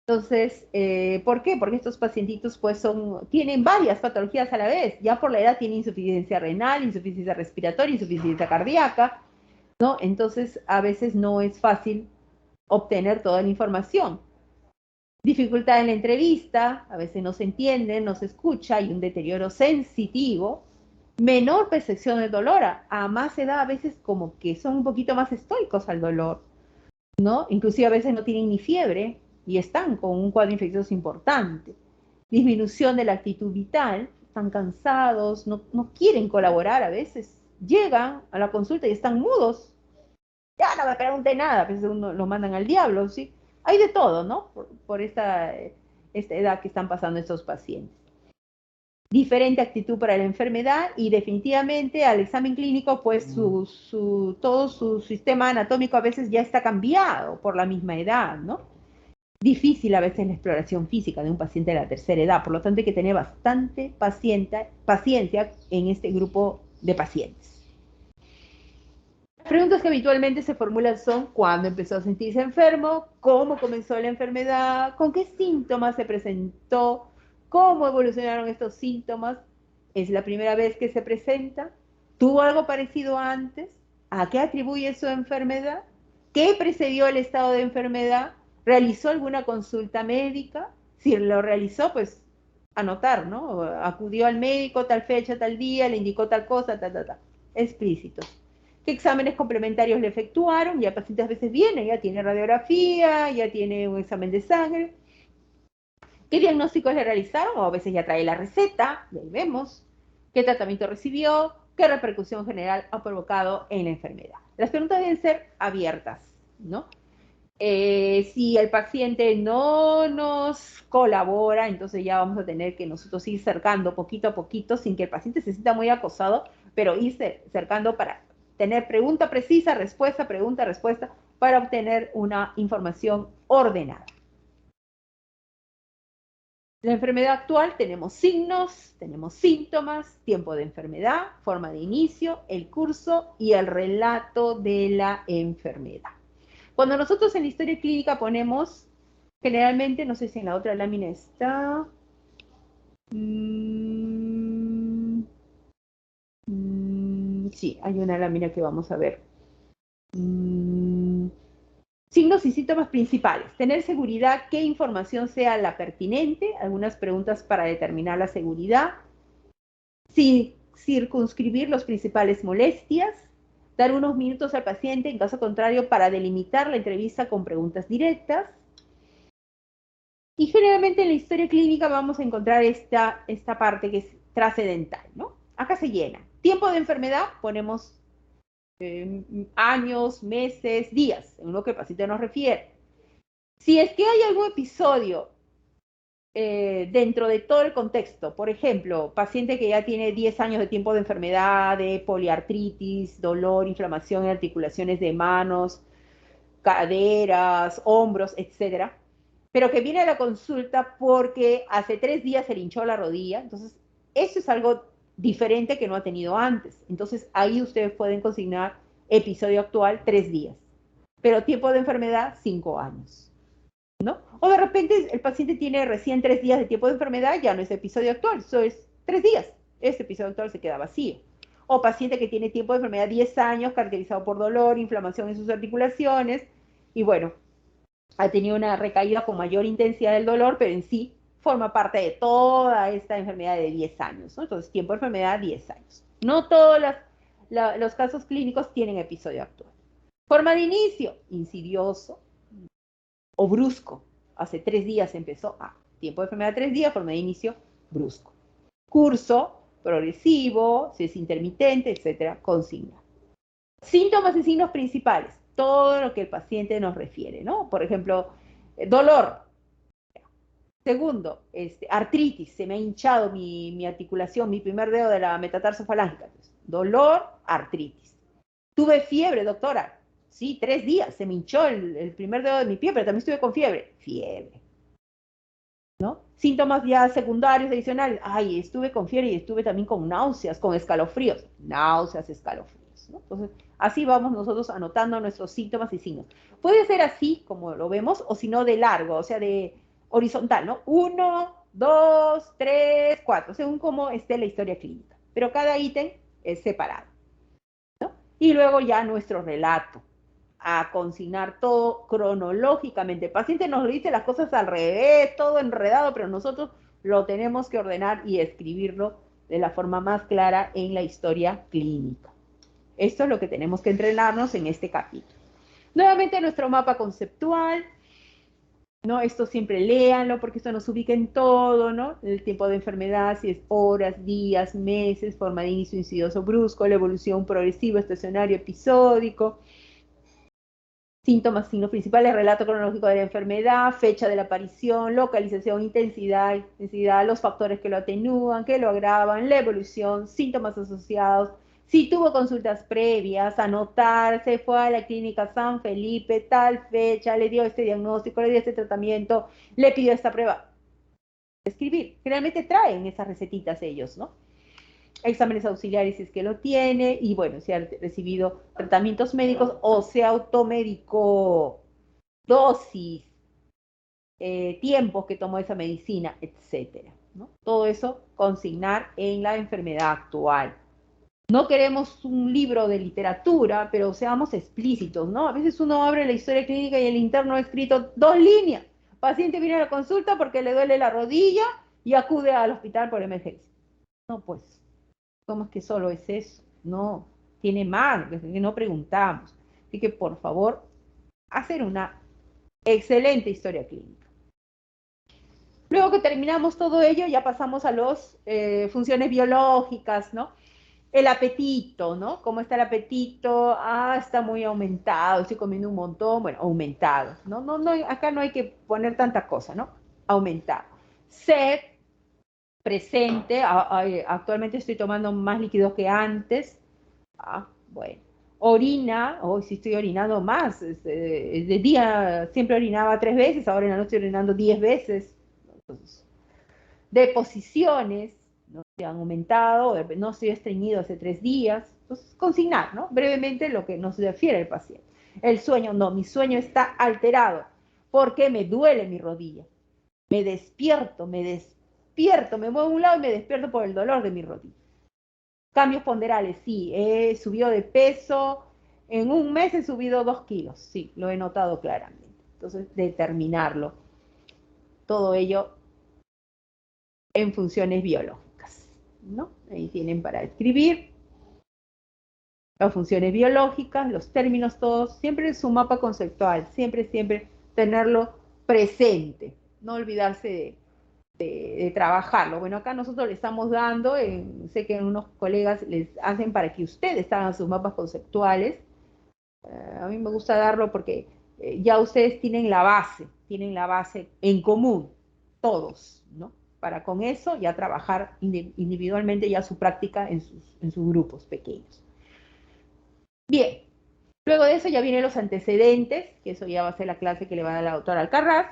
Entonces, ¿por qué? Porque estos pacientitos pues tienen varias patologías a la vez. Ya por la edad tienen insuficiencia renal, insuficiencia respiratoria, insuficiencia cardíaca, ¿no? Entonces, a veces no es fácil obtener toda la información. Dificultad en la entrevista, a veces no se entiende, no se escucha, hay un deterioro sensitivo. Menor percepción del dolor, a más edad a veces como que son un poquito más estoicos al dolor, ¿no? Inclusive a veces no tienen ni fiebre y están con un cuadro infeccioso importante. Disminución de la actitud vital, están cansados, no quieren colaborar a veces. Llegan a la consulta y están mudos. Ya no me pregunte nada, a veces uno lo mandan al diablo, ¿sí? Hay de todo, ¿no? Por esta edad que están pasando estos pacientes. Diferente actitud para la enfermedad y definitivamente al examen clínico, pues todo su sistema anatómico a veces ya está cambiado por la misma edad, ¿no? Difícil a veces la exploración física de un paciente de la tercera edad, por lo tanto hay que tener bastante paciencia en este grupo de pacientes. Las preguntas que habitualmente se formulan son: ¿cuándo empezó a sentirse enfermo? ¿Cómo comenzó la enfermedad? ¿Con qué síntomas se presentó? ¿Cómo evolucionaron estos síntomas? ¿Es la primera vez que se presenta? ¿Tuvo algo parecido antes? ¿A qué atribuye su enfermedad? ¿Qué precedió el estado de enfermedad? ¿Realizó alguna consulta médica? Si lo realizó, pues anotar, ¿no? Acudió al médico tal fecha, tal día, le indicó tal cosa, explícito. ¿Qué exámenes complementarios le efectuaron? Ya el paciente a veces viene, ya tiene radiografía, ya tiene un examen de sangre. ¿Qué diagnósticos le realizaron? O a veces ya trae la receta, y ahí vemos. ¿Qué tratamiento recibió? ¿Qué repercusión general ha provocado en la enfermedad? Las preguntas deben ser abiertas, ¿no? Si el paciente no nos colabora, entonces ya vamos a tener que nosotros ir cercando poquito a poquito, sin que el paciente se sienta muy acosado, pero ir cercando para tener pregunta precisa, respuesta, pregunta, respuesta, para obtener una información ordenada. La enfermedad actual, tenemos signos, tenemos síntomas, tiempo de enfermedad, forma de inicio, el curso y el relato de la enfermedad. Cuando nosotros en la historia clínica ponemos, generalmente, no sé si en la otra lámina está, sí, hay una lámina que vamos a ver. Signos y síntomas principales. Tener seguridad, qué información sea la pertinente, algunas preguntas para determinar la seguridad. Circunscribir las principales molestias. Dar unos minutos al paciente, en caso contrario, para delimitar la entrevista con preguntas directas. Y generalmente en la historia clínica vamos a encontrar esta parte que es trascendental, ¿no? Acá se llena. Tiempo de enfermedad, ponemos años, meses, días, en lo que el paciente nos refiere. Si es que hay algún episodio dentro de todo el contexto, por ejemplo, paciente que ya tiene 10 años de tiempo de enfermedad, de poliartritis, dolor, inflamación en articulaciones de manos, caderas, hombros, etcétera, pero que viene a la consulta porque hace 3 días se le hinchó la rodilla, entonces eso es algo diferente que no ha tenido antes. Entonces ahí ustedes pueden consignar episodio actual 3 días, pero tiempo de enfermedad 5 años. ¿No? O de repente el paciente tiene recién 3 días de tiempo de enfermedad, ya no es episodio actual, eso es 3 días. Este episodio actual se queda vacío. O paciente que tiene tiempo de enfermedad 10 años, caracterizado por dolor, inflamación en sus articulaciones, y bueno, ha tenido una recaída con mayor intensidad del dolor, pero en sí forma parte de toda esta enfermedad de 10 años, ¿no? Entonces, tiempo de enfermedad 10 años. No todos los casos clínicos tienen episodio actual. Forma de inicio, insidioso, o brusco. Hace 3 días empezó. Tiempo de enfermedad 3 días, forma de inicio, brusco. Curso, progresivo, si es intermitente, etcétera, consigna. Síntomas y signos principales, todo lo que el paciente nos refiere, ¿no? Por ejemplo, dolor. Segundo, artritis, se me ha hinchado mi articulación, mi primer dedo de la metatarsofalangica. Dolor, artritis. Tuve fiebre, doctora. Sí, 3 días, se me hinchó el primer dedo de mi pie, pero también estuve con fiebre. Fiebre. ¿No? Síntomas ya secundarios, adicionales. Ay, estuve con fiebre y estuve también con náuseas, con escalofríos. Náuseas, escalofríos. ¿No? Entonces, así vamos nosotros anotando nuestros síntomas y signos. Puede ser así, como lo vemos, o si no de largo, o sea, de horizontal, ¿no? 1, 2, 3, 4, según cómo esté la historia clínica. Pero cada ítem es separado. Y luego ya nuestro relato, a consignar todo cronológicamente. El paciente nos dice las cosas al revés, todo enredado, pero nosotros lo tenemos que ordenar y escribirlo de la forma más clara en la historia clínica. Esto es lo que tenemos que entrenarnos en este capítulo. Nuevamente nuestro mapa conceptual, ¿no? Esto siempre léanlo porque esto nos ubica en todo, ¿no? El tiempo de enfermedad, si es horas, días, meses, forma de inicio insidioso brusco, la evolución progresiva, estacionario, episódico, síntomas, signos principales, relato cronológico de la enfermedad, fecha de la aparición, localización, intensidad, los factores que lo atenúan, que lo agravan, la evolución, síntomas asociados, si tuvo consultas previas, anotar, se fue a la clínica San Felipe, tal fecha, le dio este diagnóstico, le dio este tratamiento, le pidió esta prueba. Escribir. Generalmente traen esas recetitas ellos, ¿no? Exámenes auxiliares si es que lo tiene, y bueno, si ha recibido tratamientos médicos o se automedicó, dosis, tiempos que tomó esa medicina, etcétera, ¿no? Todo eso consignar en la enfermedad actual. No queremos un libro de literatura, pero seamos explícitos, ¿no? A veces uno abre la historia clínica y el interno ha escrito 2 líneas. Paciente viene a la consulta porque le duele la rodilla y acude al hospital por emergencia. No, pues, ¿cómo es que solo es eso? No, tiene más, que no preguntamos. Así que, por favor, hacer una excelente historia clínica. Luego que terminamos todo ello, ya pasamos a las funciones biológicas, ¿no? El apetito, ¿no? ¿Cómo está el apetito? Está muy aumentado, estoy comiendo un montón. Bueno, aumentado, ¿no? No, acá no hay que poner tanta cosa, ¿no? Aumentado. Sed, presente, actualmente estoy tomando más líquidos que antes. Bueno. Orina, hoy sí estoy orinando más. De día siempre orinaba 3 veces, ahora en la noche estoy orinando 10 veces. Entonces, deposiciones, ¿no? Se han aumentado, no estoy estreñido hace 3 días. Entonces, consignar, ¿no? Brevemente lo que nos refiere el paciente. El sueño, no, mi sueño está alterado porque me duele mi rodilla. Me despierto, me muevo a un lado y me despierto por el dolor de mi rodilla. Cambios ponderales, sí, he subido de peso, en un mes he subido 2 kilos, sí, lo he notado claramente. Entonces, determinarlo. Todo ello en funciones biológicas, ¿no? Ahí tienen para escribir las funciones biológicas, los términos todos, siempre en su mapa conceptual, siempre tenerlo presente, no olvidarse de trabajarlo. Bueno, acá nosotros le estamos dando, sé que unos colegas les hacen para que ustedes hagan sus mapas conceptuales. A mí me gusta darlo porque ya ustedes tienen la base en común, todos, ¿no? Para con eso ya trabajar individualmente ya su práctica en sus grupos pequeños. Bien, luego de eso ya vienen los antecedentes, que eso ya va a ser la clase que le va a dar la doctora Alcaraz,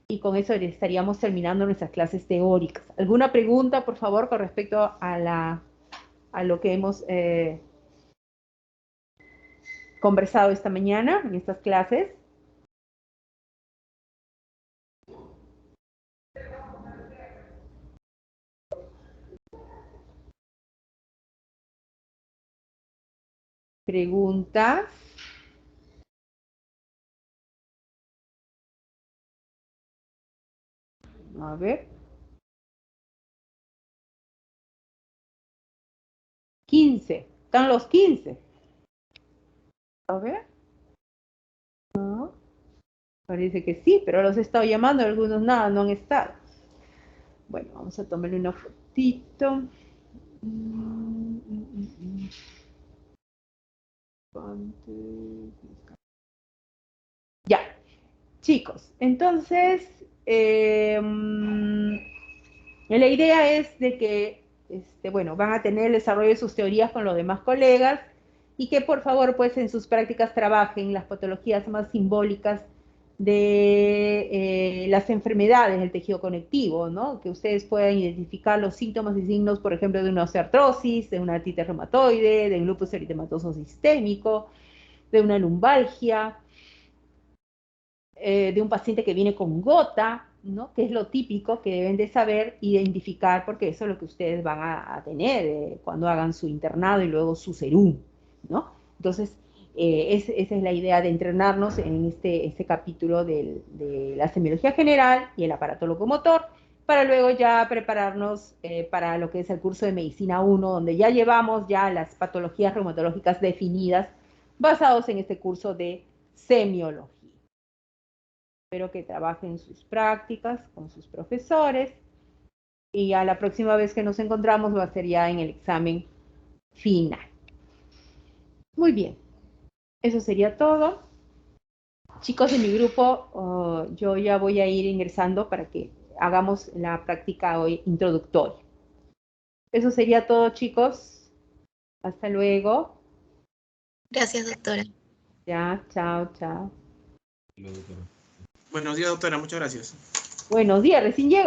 y con eso estaríamos terminando nuestras clases teóricas. ¿Alguna pregunta, por favor, con respecto a lo que hemos conversado esta mañana en estas clases? ¿Preguntas? A ver. 15. ¿Están los 15? A ver. No. Parece que sí, pero los he estado llamando, algunos nada, no han estado. Bueno, vamos a tomarle una fotito. Ya, chicos, entonces la idea es de que, bueno, van a tener el desarrollo de sus teorías con los demás colegas y que por favor, pues en sus prácticas trabajen las patologías más simbólicas de las enfermedades del tejido conectivo, ¿no? Que ustedes puedan identificar los síntomas y signos, por ejemplo, de una osteoartrosis, de una artritis reumatoide, de un lupus eritematoso sistémico, de una lumbalgia, de un paciente que viene con gota, ¿no? Que es lo típico que deben de saber identificar, porque eso es lo que ustedes van a tener cuando hagan su internado y luego su serum, ¿no? Entonces, esa es la idea de entrenarnos en este capítulo de la semiología general y el aparato locomotor, para luego ya prepararnos para lo que es el curso de Medicina 1, donde ya llevamos ya las patologías reumatológicas definidas, basados en este curso de semiología. Espero que trabajen sus prácticas con sus profesores y a la próxima vez que nos encontramos va a ser ya en el examen final. Muy bien, eso sería todo. Chicos de mi grupo, yo ya voy a ir ingresando para que hagamos la práctica hoy introductoria. Eso sería todo, chicos. Hasta luego. Gracias, doctora. Ya, chao, chao. Buenos días, doctora. Muchas gracias. Buenos días, recién llego.